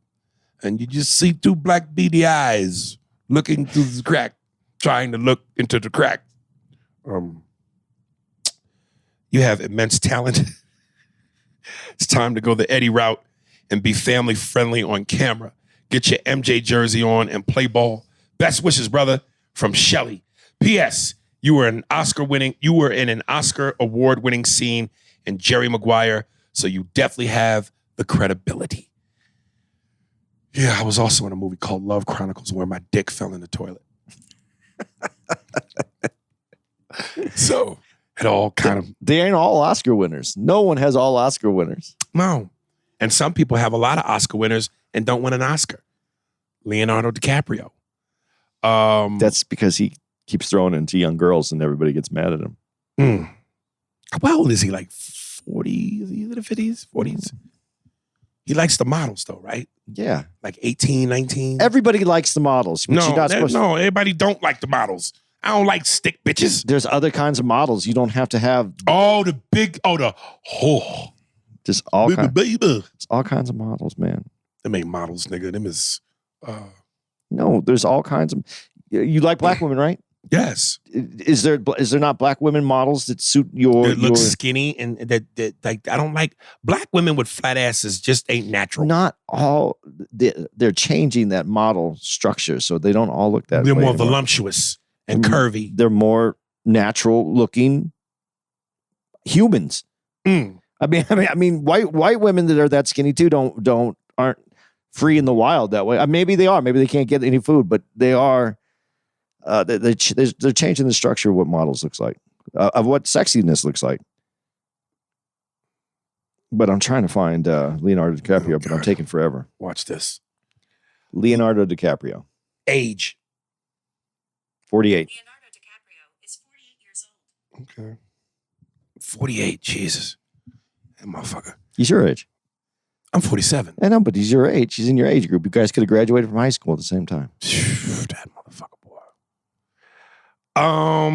and you just see 2 black beady eyes looking through the crack, trying to look into the crack. You have immense talent. It's time to go the Eddie route and be family friendly on camera. Get your MJ jersey on and play ball. Best wishes, brother, from Shelly. P.S. You were in an Oscar award-winning scene in Jerry Maguire, so you definitely have the credibility. Yeah, I was also in a movie called Love Chronicles where my dick fell in the toilet. So it all kind of... They ain't all Oscar winners. No one has all Oscar winners. No. And some people have a lot of Oscar winners and don't win an Oscar. Leonardo DiCaprio. That's because he keeps throwing into young girls and everybody gets mad at him. How old is he? Like 40? Is he in the 50s? 40s? He likes the models though, right? Yeah. Like 18, 19? Everybody likes the models. But No, everybody don't like the models. I don't like stick bitches. There's other kinds of models. You don't have to have... Just all all kinds of models, man. Them ain't models, nigga. Them is... No, there's all kinds of... You like black women, right? Yes. Is there not black women models that suit your... That look skinny and that like, I don't like... Black women with flat asses just ain't natural. Not all... They're changing that model structure, so they don't all look that way. They're more anymore. voluptuous and curvy. They're more natural looking humans. I mean, white women that are that skinny too aren't free in the wild that way. Maybe they are. Maybe they can't get any food, but they are. They're changing the structure of what models looks like, of what sexiness looks like. But I'm trying to find Leonardo DiCaprio, but I'm taking forever. Watch this. Leonardo DiCaprio. Age. 48. Leonardo DiCaprio is 48 years old. Okay. 48. Jesus. That motherfucker. He's your age. I'm 47. I know, but he's your age. He's in your age group. You guys could have graduated from high school at the same time. That motherfucker, boy.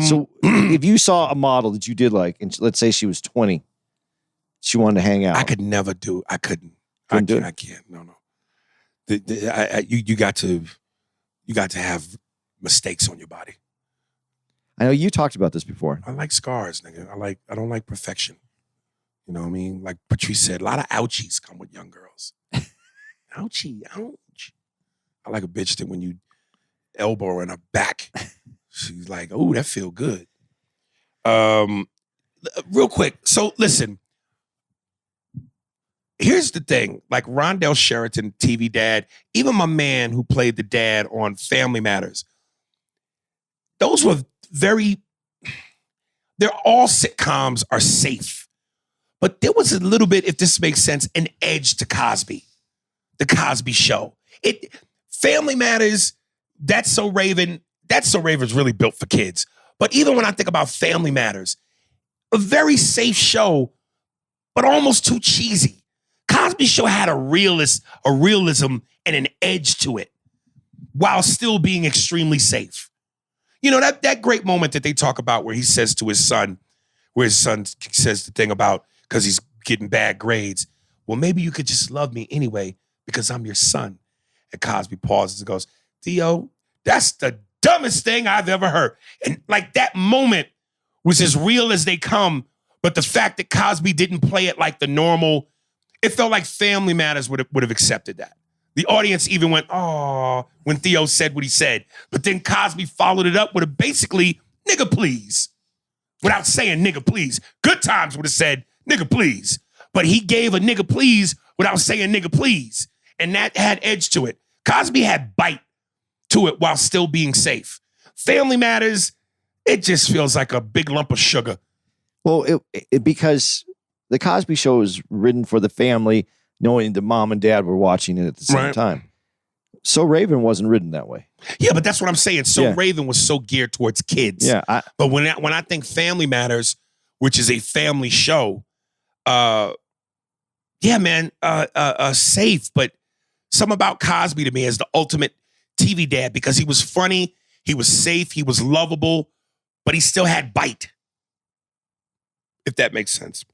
So if you saw a model that you did like, and let's say she was 20, she wanted to hang out. I could never do. I couldn't. Couldn't do it? I can't. No. You got to have mistakes on your body. I know you talked about this before. I like scars, nigga. I don't like perfection. You know what I mean? Like Patrice said, a lot of ouchies come with young girls. Ouchie, ouch. I like a bitch that when you elbow her in her back, she's like, oh, that feel good. Real quick. So listen, here's the thing. Like Rondell Sheraton, TV dad, even my man who played the dad on Family Matters, those were they're all sitcoms are safe. But there was a little bit, if this makes sense, an edge to Cosby, the Cosby Show. Family Matters, That's So Raven's really built for kids. But even when I think about Family Matters, a very safe show, but almost too cheesy. Cosby Show had a realism and an edge to it, while still being extremely safe. You know, that great moment that they talk about where he says to his son, where his son says the thing about, because he's getting bad grades, well, maybe you could just love me anyway because I'm your son. And Cosby pauses and goes, Theo, that's the dumbest thing I've ever heard. And like that moment was as real as they come, but the fact that Cosby didn't play it like the normal, it felt like Family Matters would have accepted that. The audience even went, oh, when Theo said what he said. But then Cosby followed it up with a basically, nigga, please. Without saying nigga, please. Good Times would have said, nigga, please. But he gave a nigga, please without saying nigga, please. And that had edge to it. Cosby had bite to it while still being safe. Family Matters, it just feels like a big lump of sugar. Well, because the Cosby Show is written for the family, knowing that mom and dad were watching it at the same Right. time. So Raven wasn't written that way. Yeah, but that's what I'm saying. So Yeah. Raven was so geared towards kids. Yeah, But when I think Family Matters, which is a family show, yeah, man, safe. But something about Cosby to me is the ultimate TV dad because he was funny, he was safe, he was lovable, but he still had bite. If that makes sense.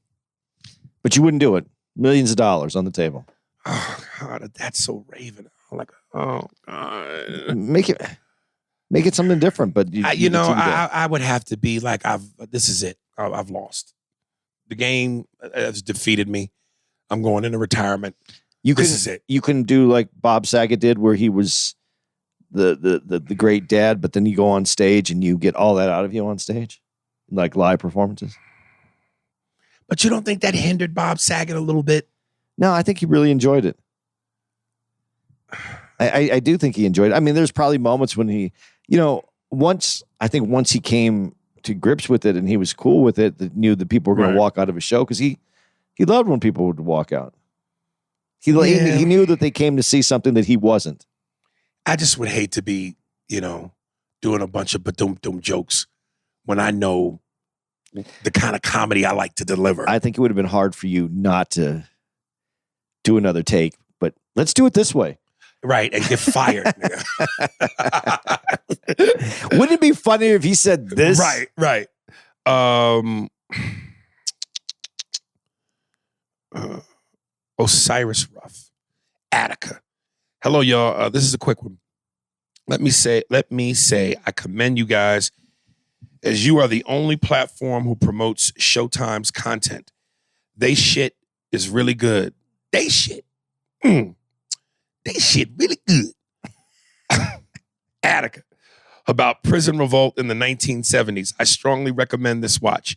but you wouldn't do it. Millions of dollars on the table. Oh God, that's so Raven. I'm like, oh God. Make it something different. But I would have to be like, this is it. I've lost. The game has defeated me. I'm going into retirement. This is it. You can do like Bob Saget did, where he was the great dad, but then you go on stage and you get all that out of you on stage, like live performances. But you don't think that hindered Bob Saget a little bit? No, I think he really enjoyed it. I do think he enjoyed it. I mean, there's probably moments when he, once he came to grips with it and he was cool with it, that knew that people were going to walk out of his show because he loved when people would walk out. He knew that they came to see something that he wasn't. I just would hate to be, doing a bunch of ba-dum-dum jokes when I know the kind of comedy I like to deliver. I think it would have been hard for you not to do another take, but let's do it this way. Right, and get fired. Wouldn't it be funnier if he said this? Right. Osiris Ruff, Attica. Hello, y'all. This is a quick one. Let me say, I commend you guys as you are the only platform who promotes Showtime's content. They shit is really good. They shit. They shit really good. Attica. About prison revolt in the 1970s. I strongly recommend this watch.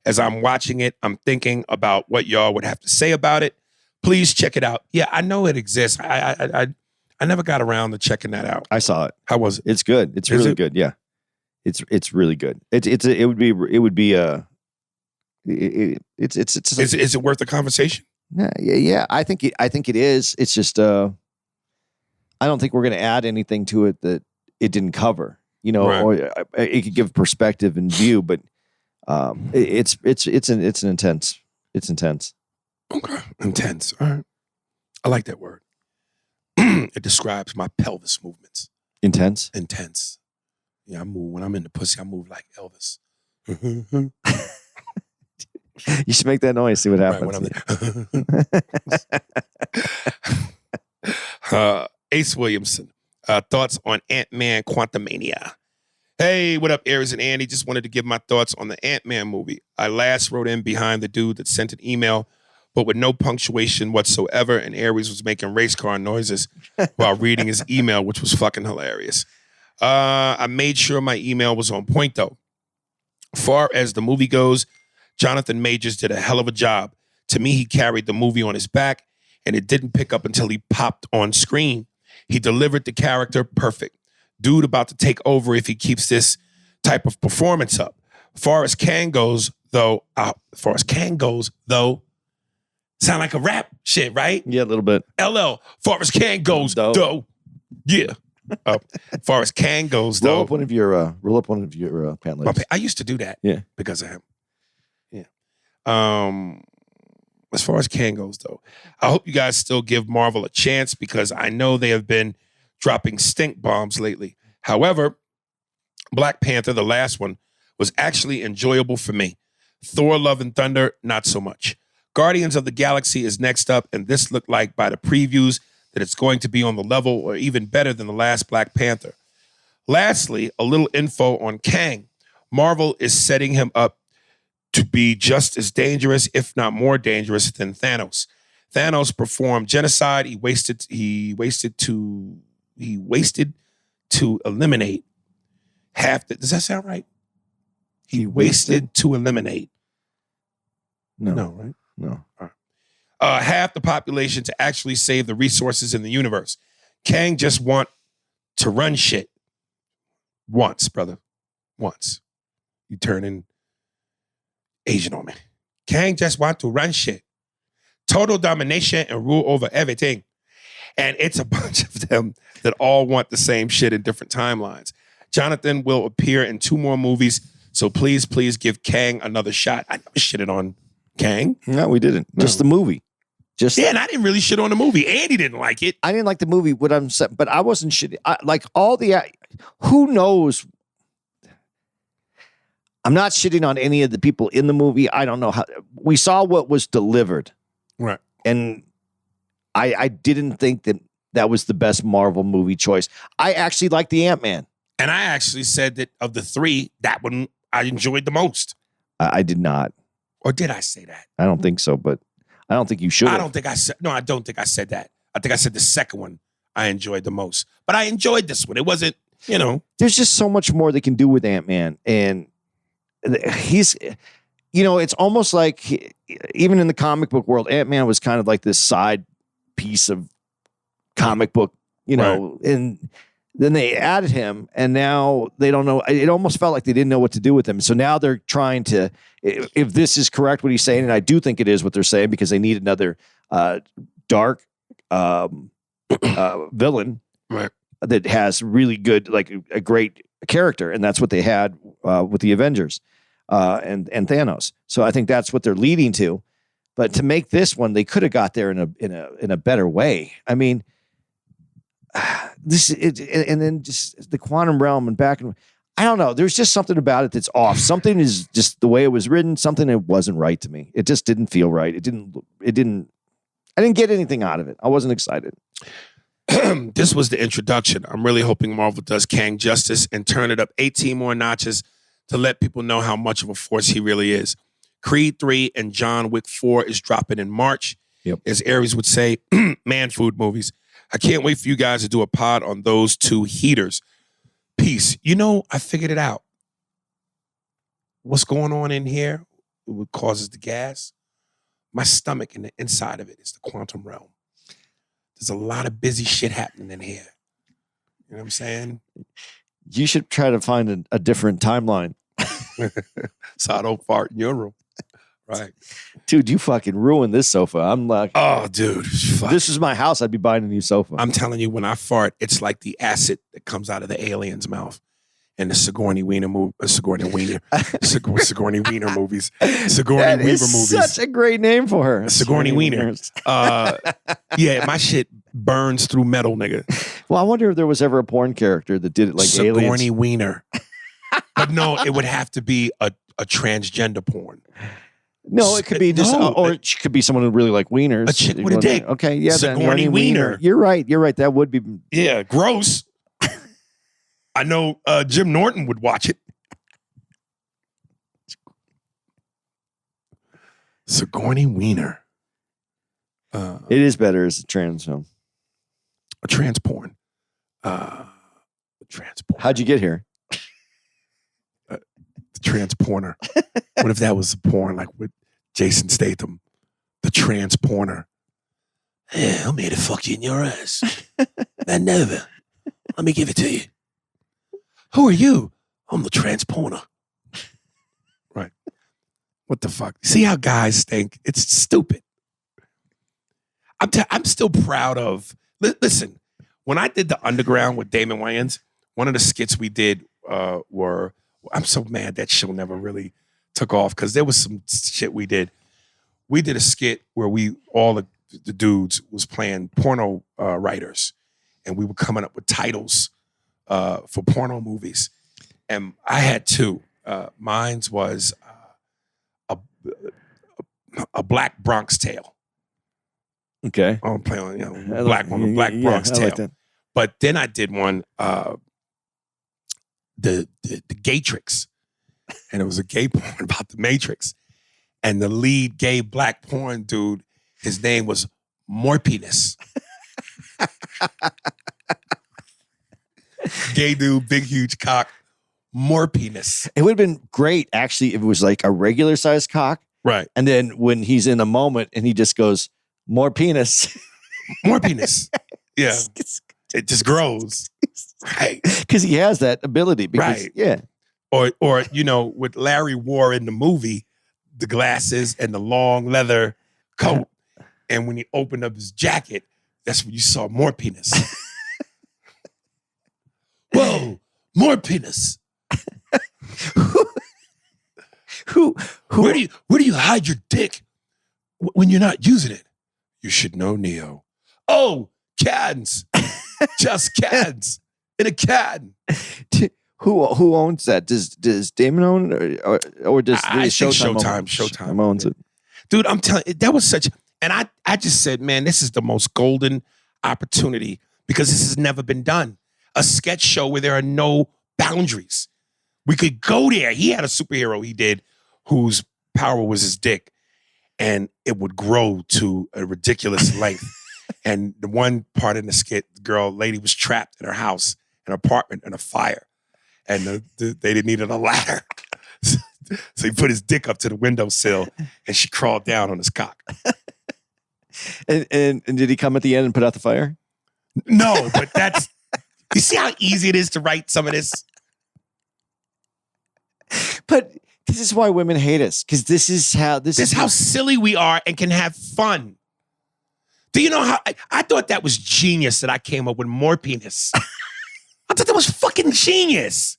As I'm watching it, I'm thinking about what y'all would have to say about it. Please check it out. Yeah, I know it exists. I never got around to checking that out. I saw it. How was it? It's good. It's really good. Yeah. It's really good. Is it worth the conversation? Yeah. I think it is. It's just I don't think we're going to add anything to it that it didn't cover. Right. Or it could give perspective and view, but it's intense. It's intense. Okay, intense. All right, I like that word. It describes my pelvis movements. Intense. Yeah, I move when I'm in the pussy. I move like Elvis. You should make that noise. See what happens. Ace Williamson. Thoughts on Ant-Man Quantumania. Hey, what up, Aries and Andy? Just wanted to give my thoughts on the Ant-Man movie. I last wrote in behind the dude that sent an email, but with no punctuation whatsoever, and Aries was making race car noises while reading his email, which was fucking hilarious. I made sure my email was on point, though. Far as the movie goes, Jonathan Majors did a hell of a job. To me, he carried the movie on his back, and it didn't pick up until he popped on screen. He delivered the character perfect. Dude about to take over if he keeps this type of performance up. Far as Kang goes, though, sound like a rap shit, right? Yeah, a little bit. LL. Far as Kang goes, though. Yeah. Far as Kang goes, though. Roll up one of your pant legs. I used to do that. Yeah. Because of him. Yeah. As far as Kang goes, though, I hope you guys still give Marvel a chance because I know they have been dropping stink bombs lately. However, Black Panther, the last one, was actually enjoyable for me. Thor, Love and Thunder, not so much. Guardians of the Galaxy is next up, and this looked like by the previews that it's going to be on the level or even better than the last Black Panther. Lastly, a little info on Kang. Marvel is setting him up to be just as dangerous, if not more dangerous, than Thanos. Thanos performed genocide. He wasted to eliminate half the. Does that sound right? He wasted to eliminate. No, right? No. All right. Half the population to actually save the resources in the universe. Kang just want to run shit. Once, brother. Once. You turning Asian on me. Kang just want to run shit. Total domination and rule over everything. And it's a bunch of them that all want the same shit in different timelines. Jonathan will appear in 2 more movies, so please give Kang another shot. I never shitted on Kang. No, we didn't. No. Just the movie. Yeah, and I didn't really shit on the movie. Andy didn't like it. I didn't like the movie. What I'm saying, but I wasn't shitting. Like all the, who knows? I'm not shitting on any of the people in the movie. I don't know how. We saw what was delivered, right? And I didn't think that was the best Marvel movie choice. I actually liked the Ant-Man. And I actually said that of the 3, that one I enjoyed the most. I did not. Or did I say that? I don't think so, but I don't think you should. I don't think I said that. I think I said the second one I enjoyed the most. But I enjoyed this one. It wasn't, There's just so much more they can do with Ant-Man. And he's, it's almost like, even in the comic book world, Ant-Man was kind of like this side piece of comic book, Right. And then they added him, and now they don't know. It almost felt like they didn't know what to do with him. So now they're trying to, if this is correct, what he's saying, and I do think it is what they're saying, because they need another dark villain, right, that has really good, like a great character, and that's what they had with the Avengers and Thanos. So I think that's what they're leading to. But to make this one, they could have got there in a better way. I mean, and then just the quantum realm and back and I don't know. There's just something about it that's off. Something is just the way it was written. Something that wasn't right to me. It just didn't feel right. I didn't get anything out of it. I wasn't excited. This was the introduction. I'm really hoping Marvel does Kang justice and turn it up 18 more notches to let people know how much of a force he really is. Creed 3 and John Wick 4 is dropping in March. Yep. As Aries would say, man food movies. I can't wait for you guys to do a pod on those 2 heaters. Peace. I figured it out. What's going on in here? What causes the gas? My stomach and the inside of it is the quantum realm. There's a lot of busy shit happening in here. You know what I'm saying? You should try to find a different timeline. So I don't fart in your room. Right. Dude, you fucking ruined this sofa. I'm like, oh, dude. Fuck. This is my house. I'd be buying a new sofa. I'm telling you, when I fart, it's like the acid that comes out of the alien's mouth. And the Sigourney Weaver movies. Sigourney Weaver movies. That is such a great name for her. Sigourney Weaver. Yeah, my shit burns through metal, nigga. Well, I wonder if there was ever a porn character that did it like Sigourney aliens. Weaver. But no, it would have to be a transgender porn. No, it could be just, or it could be someone who really like wieners. A chick with a dick. Okay, yeah. Sigourney Weaver. You're right. That would be. Yeah, gross. I know Jim Norton would watch it. Sigourney Weaver. It is better as a trans film. A trans porn. Trans porn. How'd you get here? The trans porner. What if that was a porn like with Jason Statham? The trans porner. Yeah, I'm here to fuck you in your ass. I never. Let me give it to you. Who are you? I'm the trans porner. Right. What the fuck? See how guys think? It's stupid. I'm still proud of. Listen, when I did the Underground with Damon Wayans, one of the skits we did were. I'm so mad that show never really took off because there was some shit we did. We did a skit where all the dudes was playing porno writers, and we were coming up with titles for porno movies. And I had 2. Mine's was a Black Bronx Tale. Okay. I'm playing, Black Bronx Tale. Like that. But then I did one, the Gaytrix, and it was a gay porn about the Matrix, and the lead gay black porn dude, his name was Mor-penis. Gay dude, big huge cock, Mor-penis. It would have been great actually if it was like a regular sized cock, Right. and then when he's in a moment and he just goes more penis. Mor-penis. Yeah. It just grows. Right. Because he has that ability. Because, Right. Yeah. Or what Larry wore in the movie, the glasses and the long leather coat. And when he opened up his jacket, that's when you saw Mor-penis. Whoa, Mor-penis. Who? Where do you hide your dick when you're not using it? You should know, Neo. Oh, cans. Just cans. In a can. Who owns that? Does Damon own it or does I think Showtime owns it? Dude, I'm telling you, that was such, and I just said, man, this is the most golden opportunity because this has never been done. A sketch show where there are no boundaries. We could go there. He had a superhero he did whose power was his dick, and it would grow to a ridiculous length. And the one part in the skit, the lady was trapped in her house, an apartment, in a fire. And they needed a ladder. So he put his dick up to the windowsill and she crawled down on his cock. And did he come at the end and put out the fire? No, but that's, you see how easy it is to write some of this? But this is why women hate us. Because this is how silly we are and can have fun. Do you know how, I thought that was genius that I came up with Mor-penis. I thought that was fucking genius.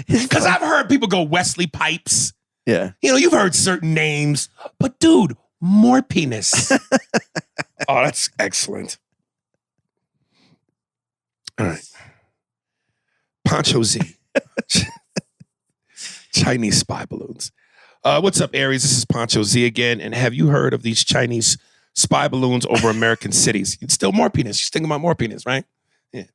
Because I've heard people go Wesley Pipes. Yeah. You know, you've heard certain names. But dude, Mor-penis. Oh, that's excellent. All right. Poncho Z. Chinese spy balloons. What's up, Aries? This is Poncho Z again. And have you heard of these Chinese spy balloons over American cities? It's still Mor-penis. You're thinking about Mor-penis, right? Yeah.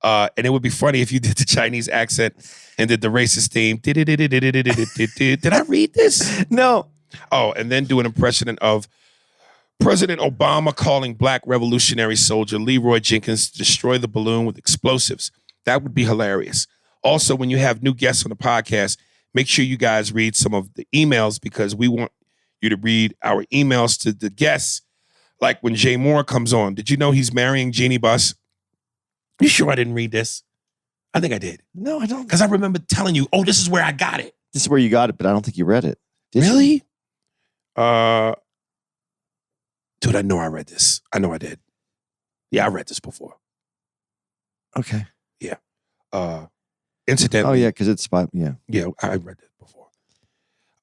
And it would be funny if you did the Chinese accent and did the racist theme. Did I read this? No. Oh, and then do an impression of President Obama calling black revolutionary soldier Leroy Jenkins to destroy the balloon with explosives. That would be hilarious. Also, when you have new guests on the podcast, make sure you guys read some of the emails because we want you to read our emails to the guests. Like when Jay Moore comes on. Did you know he's marrying Jeannie Buss? You sure I didn't read this? I think I did. No, I don't. Because I remember telling you, oh, this is where I got it. This is where you got it, but I don't think you read it. Did you? Really? Dude, I know I read this. I know I did. Yeah, I read this before. Okay. Yeah. Incidentally. Oh, yeah, because it's spot. Yeah. Yeah, I read it before.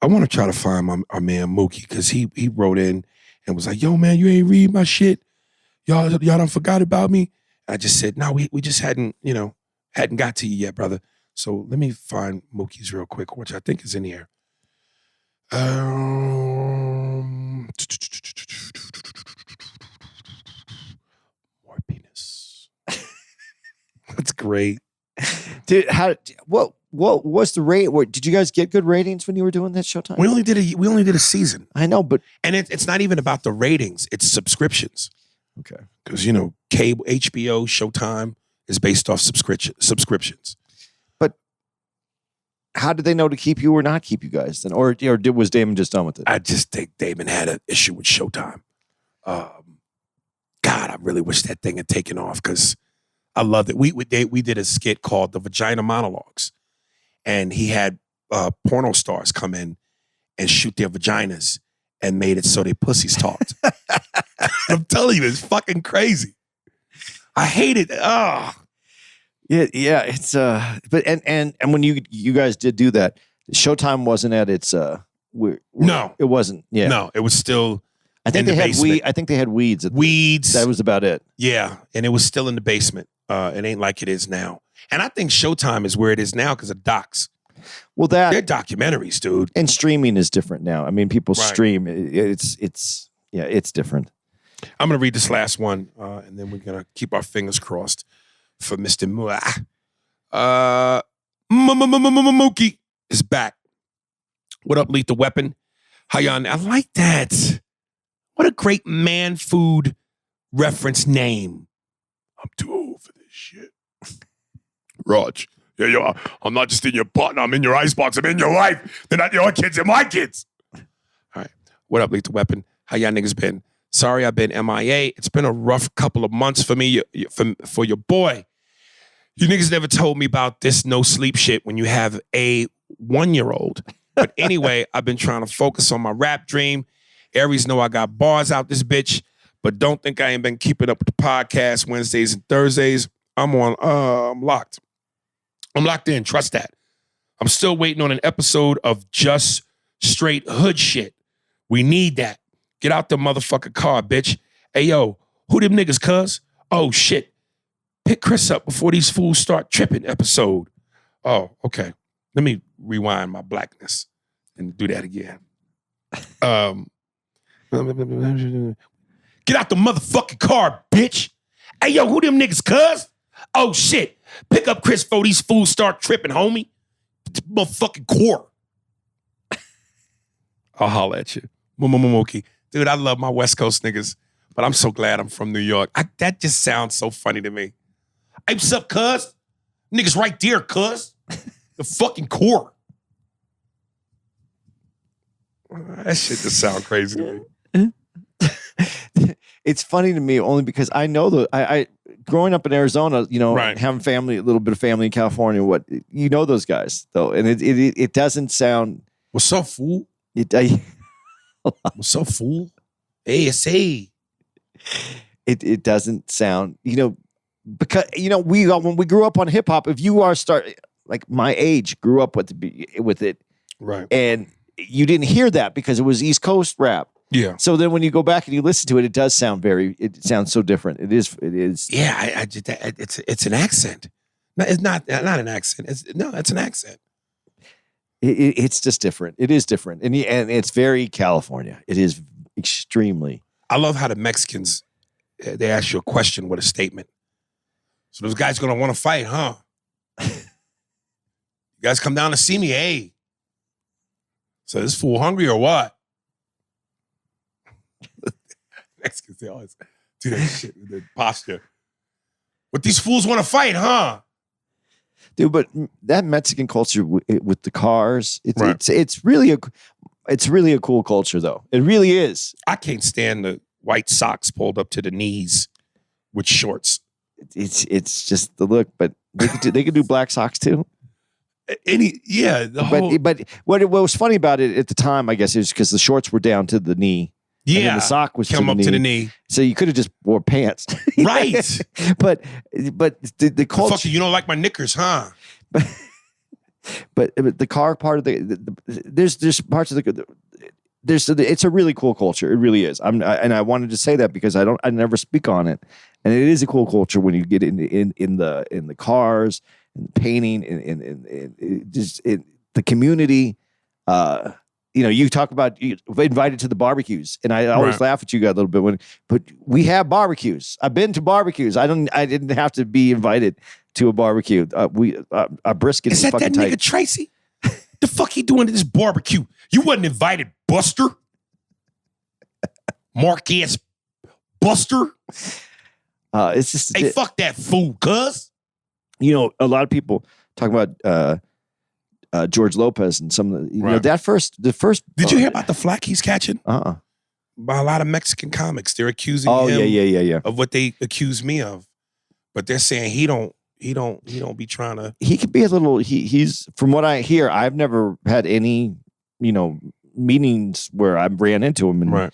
I want to try to find our man Mookie because he wrote in and was like, yo, man, you ain't read my shit. Y'all done forgot about me. I just said, no, we just hadn't got to you yet, brother. So let me find Mookie's real quick, which I think is in here. Mor-penis. That's great. Dude, what was the rate? Did you guys get good ratings when you were doing that Showtime? We only did a season. I know, but And it's not even about the ratings, it's subscriptions. okay. Because, cable, HBO, Showtime is based off subscriptions. But how did they know to keep you or not keep you guys then? Or was Damon just done with it? I just think Damon had an issue with Showtime. God, I really wish that thing had taken off because I loved it. We did a skit called The Vagina Monologues. And he had porno stars come in and shoot their vaginas and made it so their pussies talked. I'm telling you, it's fucking crazy. I hate it. Oh. Yeah, it's but and when you guys did do that, Showtime wasn't at its No. it wasn't. Yeah. No, it was still I think in they the had basement. I think they had weeds. Weeds. That was about it. Yeah, and it was still in the basement. It ain't like it is now. And I think Showtime is where it is now because of docs. Well, They're documentaries, dude. And streaming is different now. I mean, people Right. stream. It's different. I'm going to read this last one, and then we're going to keep our fingers crossed for Mr. Mookie is back. What up, Lethal Weapon? How y'all? I like that. What a great man food reference name. I'm too old for this shit. Raj. Yeah, yo, I'm not just in your partner. I'm in your icebox. I'm in your life. They're not your kids. They're my kids. All right. What up, Lethal Weapon? How y'all niggas been? Sorry I've been MIA. It's been a rough couple of months for me, for your boy. You niggas never told me about this no sleep shit when you have a 1-year-old. But anyway, I've been trying to focus on my rap dream. Aries know I got bars out this bitch, but don't think I ain't been keeping up with the podcast Wednesdays and Thursdays. I'm locked. I'm locked in, trust that. I'm still waiting on an episode of just straight hood shit. We need that. Get out the motherfucking car, bitch. Hey, yo, who them niggas, cuz? Oh, shit. Pick Chris up before these fools start tripping episode. Oh, okay. Let me rewind my blackness and do that again. Get out the motherfucking car, bitch. Hey, yo, who them niggas, cuz? Oh, shit. Pick up Chris before these fools start tripping, homie. Motherfucking core. I'll holler at you. Momomoki. Dude, I love my West Coast niggas, but I'm so glad I'm from New York. That just sounds so funny to me. Hey, what's up, cuz? Niggas right there, cuz. The fucking core. That shit just sound crazy to me. It's funny to me only because I know I growing up in Arizona, you know, Right. having family, a little bit of family in California, you know those guys though, and it doesn't sound. What's up, fool? What's up, fool? ASA. It doesn't sound, you know, because you know when we grew up on hip hop, if you are like my age grew up with it, Right. and you didn't hear that because it was East Coast rap. Yeah. So then when you go back and you listen to it, it sounds so different. It is. Yeah, it's an accent. No, it's not an accent. It's an accent. It's just different. It is different, and it's very California. It is extremely. I love how the Mexicans, they ask you a question with a statement. So those guys gonna want to fight, huh? You guys come down to see me, hey. So this fool hungry or what? Mexicans, they always do that shit with their posture. But these fools want to fight, huh? Dude, but that Mexican culture with the cars, Right. it's really a cool culture though. It really is. I can't stand the white socks pulled up to the knees with shorts. It's just the look, but they could do black socks too. But what was funny about it at the time, I guess, is because the shorts were down to the knee. Yeah, and then the sock was come up to the knee. So you could have just wore pants, Right? but the culture. Fuck you don't like my knickers, huh? But the car part of there's parts of it's a really cool culture. It really is. And I wanted to say that because I never speak on it, and it is a cool culture when you get in the cars and the painting and just the community. You know, you talk about invited to the barbecues, and I always laugh at you guys a little bit but we have barbecues. I've been to barbecues. I didn't have to be invited to a barbecue. Our brisket is that fucking that nigga tight. Tracy? The fuck he doing at this barbecue? You wasn't invited, Buster. Mark-ass Buster. It's just Hey, fuck that fool, cuz. you know, a lot of people talk about George Lopez and some of the, you know, the first. Did you hear about the flack he's catching? Uh-uh. By a lot of Mexican comics. They're accusing Oh him yeah. of what they accuse me of. But they're saying he don't be trying to. He could be a little. He's from what I hear. I've never had any, you know, meetings where I ran into him. Right.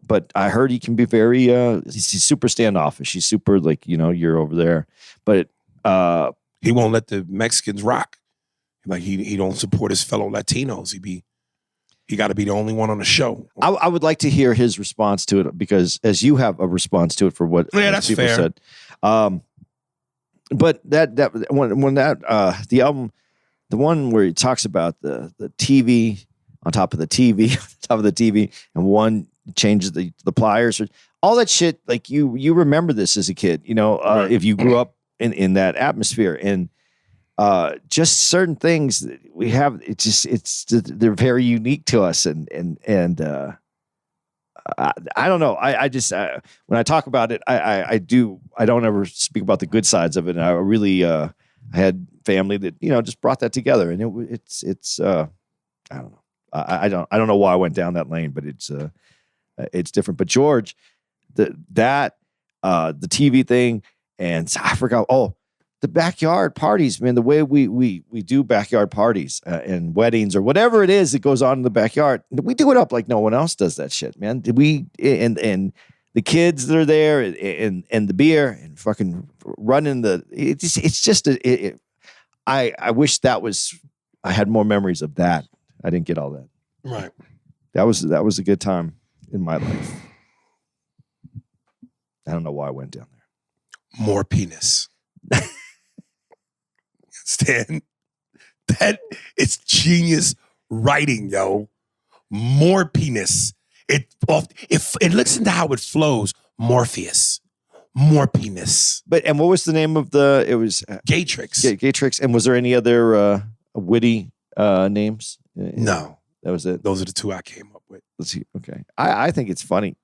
But I heard he can be very. He's super standoffish. He's super like, you know, you're over there. But He won't let the Mexicans rock. Like he don't support his fellow Latinos. He got to be the only one on the show. I would like to hear his response to it because as you have a response to it for what that's people fair. said. But when the album, the one where he talks about the TV on top of the TV, on top of the TV, and one changes the pliers, or all that shit. Like you remember this as a kid, you know, if you grew up in that atmosphere, and just certain things that we have. They're very unique to us, and I don't know. I just when I talk about it, I don't ever speak about the good sides of it. And I really I had family that, you know, just brought that together, and it's I don't know. I don't know why I went down that lane, but it's different. But George, the TV thing, and I forgot. Oh, the backyard parties, man, the way we do backyard parties and weddings or whatever it is that goes on in the backyard, we do it up like no one else does that shit, man. And the kids that are there and the beer and fucking running I wish I had more memories of that. I didn't get all that. Right. That was a good time in my life. I don't know why I went down there. Mor-penis. Stan, that it's genius writing, yo. Mor-penis. And listen to how it flows. Morpheus. Mor-penis. And what was the name of it was Gay Tricks. Gay Tricks. And was there any other witty names? No. That was it. Those are the two I came up with. Let's see. Okay. I think it's funny.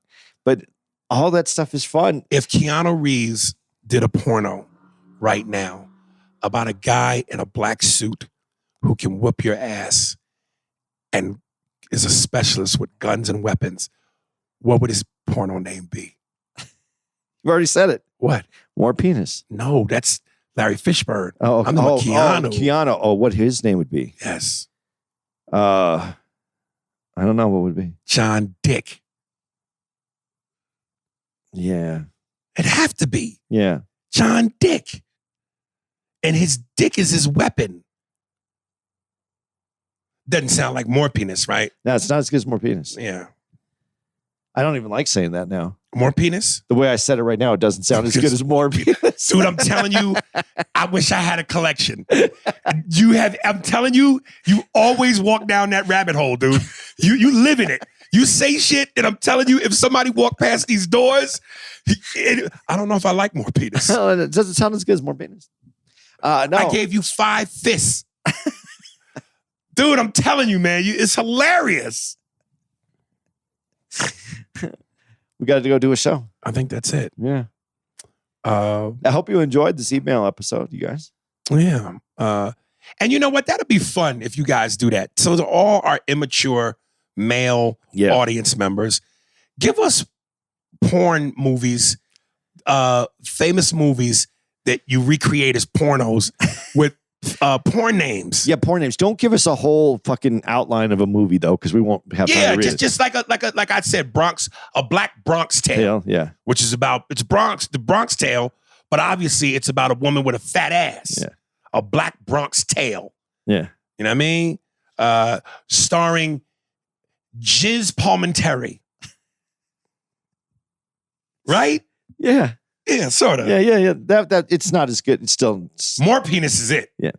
But all that stuff is fun. If Keanu Reeves did a porno right now about a guy in a black suit who can whoop your ass and is a specialist with guns and weapons, what would his porno name be? You've already said it. What? Mor-penis. No, that's Larry Fishburne. Oh, I'm talking about Keanu. Keanu. Oh, what his name would be? Yes. I don't know what would be. John Dick. Yeah. It'd have to be. Yeah. John Dick. And his dick is his weapon. Doesn't sound like Mor-penis, right? No, it's not as good as Mor-penis. Yeah. I don't even like saying that now. Mor-penis? The way I said it right now, it doesn't sound as good as Mor-penis. Dude, I'm telling you, I wish I had a collection. I'm telling you, you always walk down that rabbit hole, dude. You live in it. You say shit, and I'm telling you, if somebody walked past these doors, I don't know if I like Mor-penis. It doesn't sound as good as Mor-penis. No. I gave you 5 fists. Dude, I'm telling you, man, it's hilarious. We got to go do a show. I think that's it. Yeah. I hope you enjoyed this email episode, you guys. Yeah. And you know what? That'll be fun if you guys do that. So to all our immature male audience members, give us porn movies, famous movies that you recreate as pornos with porn names. Yeah, porn names. Don't give us a whole fucking outline of a movie though, because we won't have time to read it. Just like I said, a Black Bronx Tale. Yeah. Which is the Bronx Tale, but obviously it's about a woman with a fat ass. Yeah. A Black Bronx Tale. Yeah. You know what I mean? Starring Jizz Palmentary. Right? Yeah. Yeah, sort of. Yeah. That it's not as good. It's still Mor-penis is it. Yeah.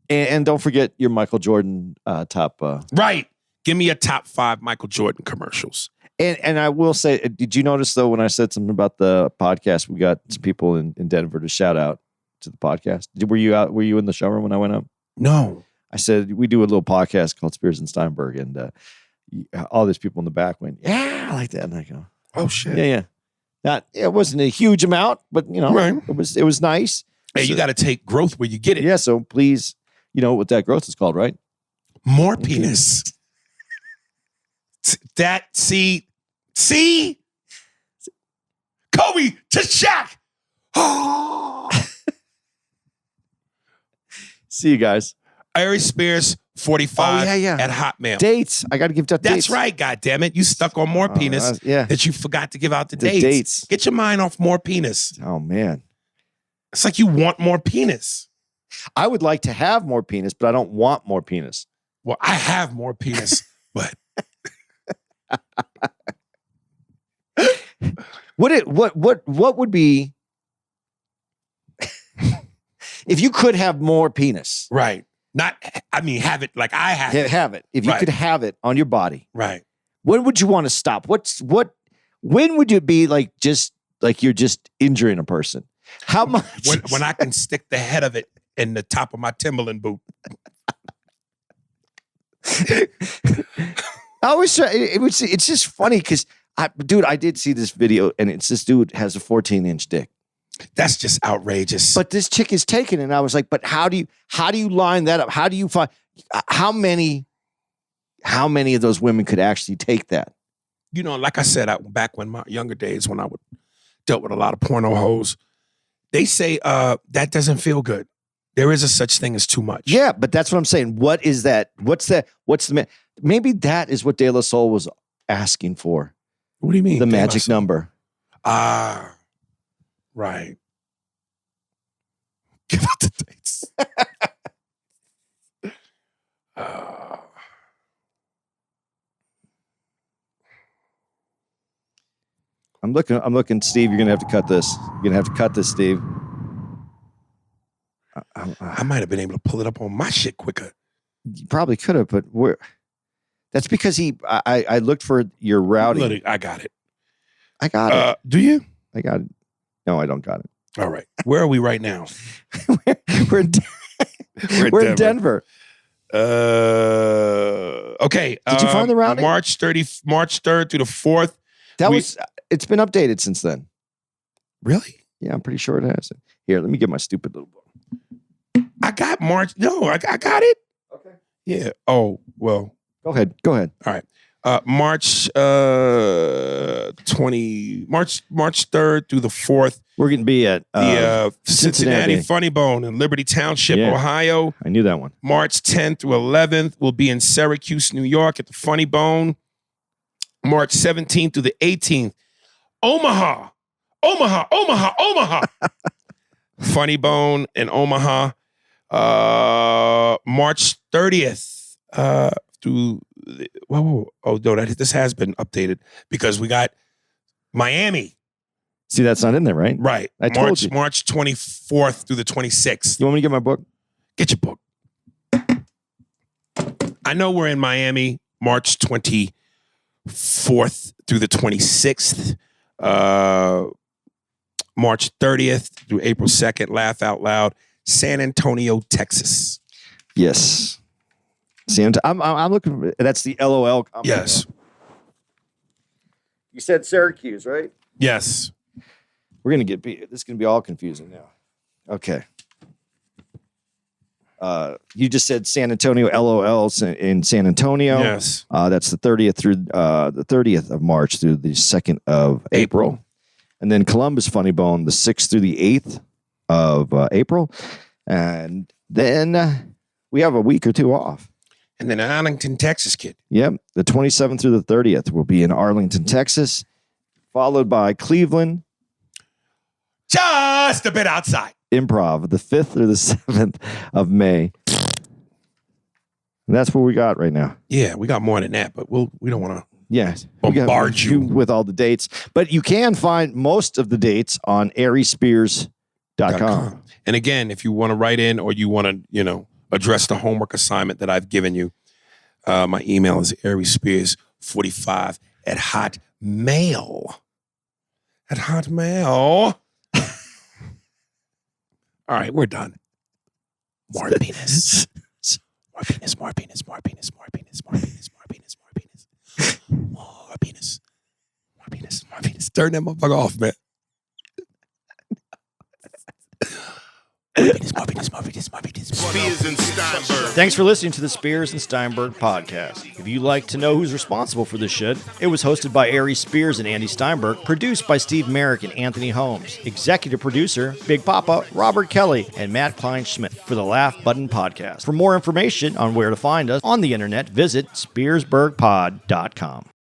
And don't forget your Michael Jordan top. Right. Give me a top 5 Michael Jordan commercials. And I will say, did you notice though when I said something about the podcast, we got some people in Denver to shout out to the podcast. Were you in the showroom when I went up? No. I said we do a little podcast called Spears and Steinberg, and all these people in the back went, yeah, I like that. And I go, oh shit. Yeah. It wasn't a huge amount, but right. it was nice. Hey, so, you got to take growth where you get it. Yeah, so please, you know what that growth is called, right? Mor-penis. See, Kobe to Shaq. See you guys. Ari Spears 45 at Hotmail. Dates. I got to give out dates. That's right, goddammit. You stuck on Mor-penis that you forgot to give out the dates. Get your mind off Mor-penis. Oh, man. It's like you want more penis. I would like to have more penis, but I don't want more penis. Well, I have more penis, but... What would be... if you could have more penis. Right. Have it like I have it. Have it. If you could have it on your body. Right. When would you want to stop? When would you be like you're just injuring a person? How much? When I can stick the head of it in the top of my Timberland boot. I always try, it's just funny because I did see this video and it's this dude has a 14-inch dick. That's just outrageous. But this chick is taken, and I was like, but how do you line that up? How do you find how many of those women could actually take that? You know, like I said, back when my younger days, when I dealt with a lot of porno hoes, They say that doesn't feel good. There is a such thing as too much. Yeah, but that's what I'm saying. What is that? What's the maybe that is what De La Soul was asking for. What do you mean? The magic number. Ah, right. Give out the dates. I'm looking, Steve. You're gonna have to cut this. You're gonna have to cut this, Steve. I might have been able to pull it up on my shit quicker. You probably could have, but that's because I looked for your routing. I got it. I got it. Do you? I got it. No, I don't got it. All right. Where are we right now? we're in Denver. Okay. Did you find the routing? March 3rd through the 4th. It's been updated since then. Really? Yeah, I'm pretty sure it has. Here, let me get my stupid little book. I got March. No, I got it. Okay. Yeah. Oh, well. Go ahead. All right. March 3rd through the 4th. We're going to be at the Cincinnati Funny Bone in Liberty Township, Ohio. I knew that one. March 10th through 11th, we'll be in Syracuse, New York at the Funny Bone. March 17th through the 18th, Omaha. Funny Bone in Omaha. March 30th through. Oh no, this has been updated because we got Miami. See, that's not in there, right? Right. I told you. March 24th through the 26th. You want me to get my book? Get your book. I know we're in Miami, March 24th through the 26th. March 30th through April 2nd, Laugh Out Loud, San Antonio, Texas. Yes. I'm looking. That's the LOL. Yes. You said Syracuse, right? Yes. We're gonna get. This is gonna be all confusing now. Okay. You just said San Antonio LOL in San Antonio. Yes. That's the 30th through the 30th of March through the 2nd of April. And then Columbus Funny Bone, the 6th through the 8th of April. And then we have a week or two off. And then Arlington, Texas, kid. Yep. The 27th through the 30th will be in Arlington, Texas, followed by Cleveland. Just a bit outside. Improv, the 5th through the 7th of May. And that's what we got right now. Yeah, we got more than that, but we don't want to bombard you with all the dates. But you can find most of the dates on ariespears.com. And again, if you want to write in or you want to, address the homework assignment that I've given you, my email is ariespears45 at Hotmail. At Hotmail. All right, we're done. More penis. More penis, more penis, more penis, more penis, more penis, more penis, more penis. More penis. More penis, more penis. Turn that motherfucker off, man. More penis, more penis, more penis, more penis. Spears and Steinberg. Thanks for listening to the Spears and Steinberg podcast. If you'd like to know who's responsible for this shit, it was hosted by Aries Spears and Andy Steinberg, produced by Steve Merrick and Anthony Holmes, executive producer, Big Papa, Robert Kelly, and Matt Kleinschmidt for the Laugh Button podcast. For more information on where to find us on the internet, visit SpearsburgPod.com.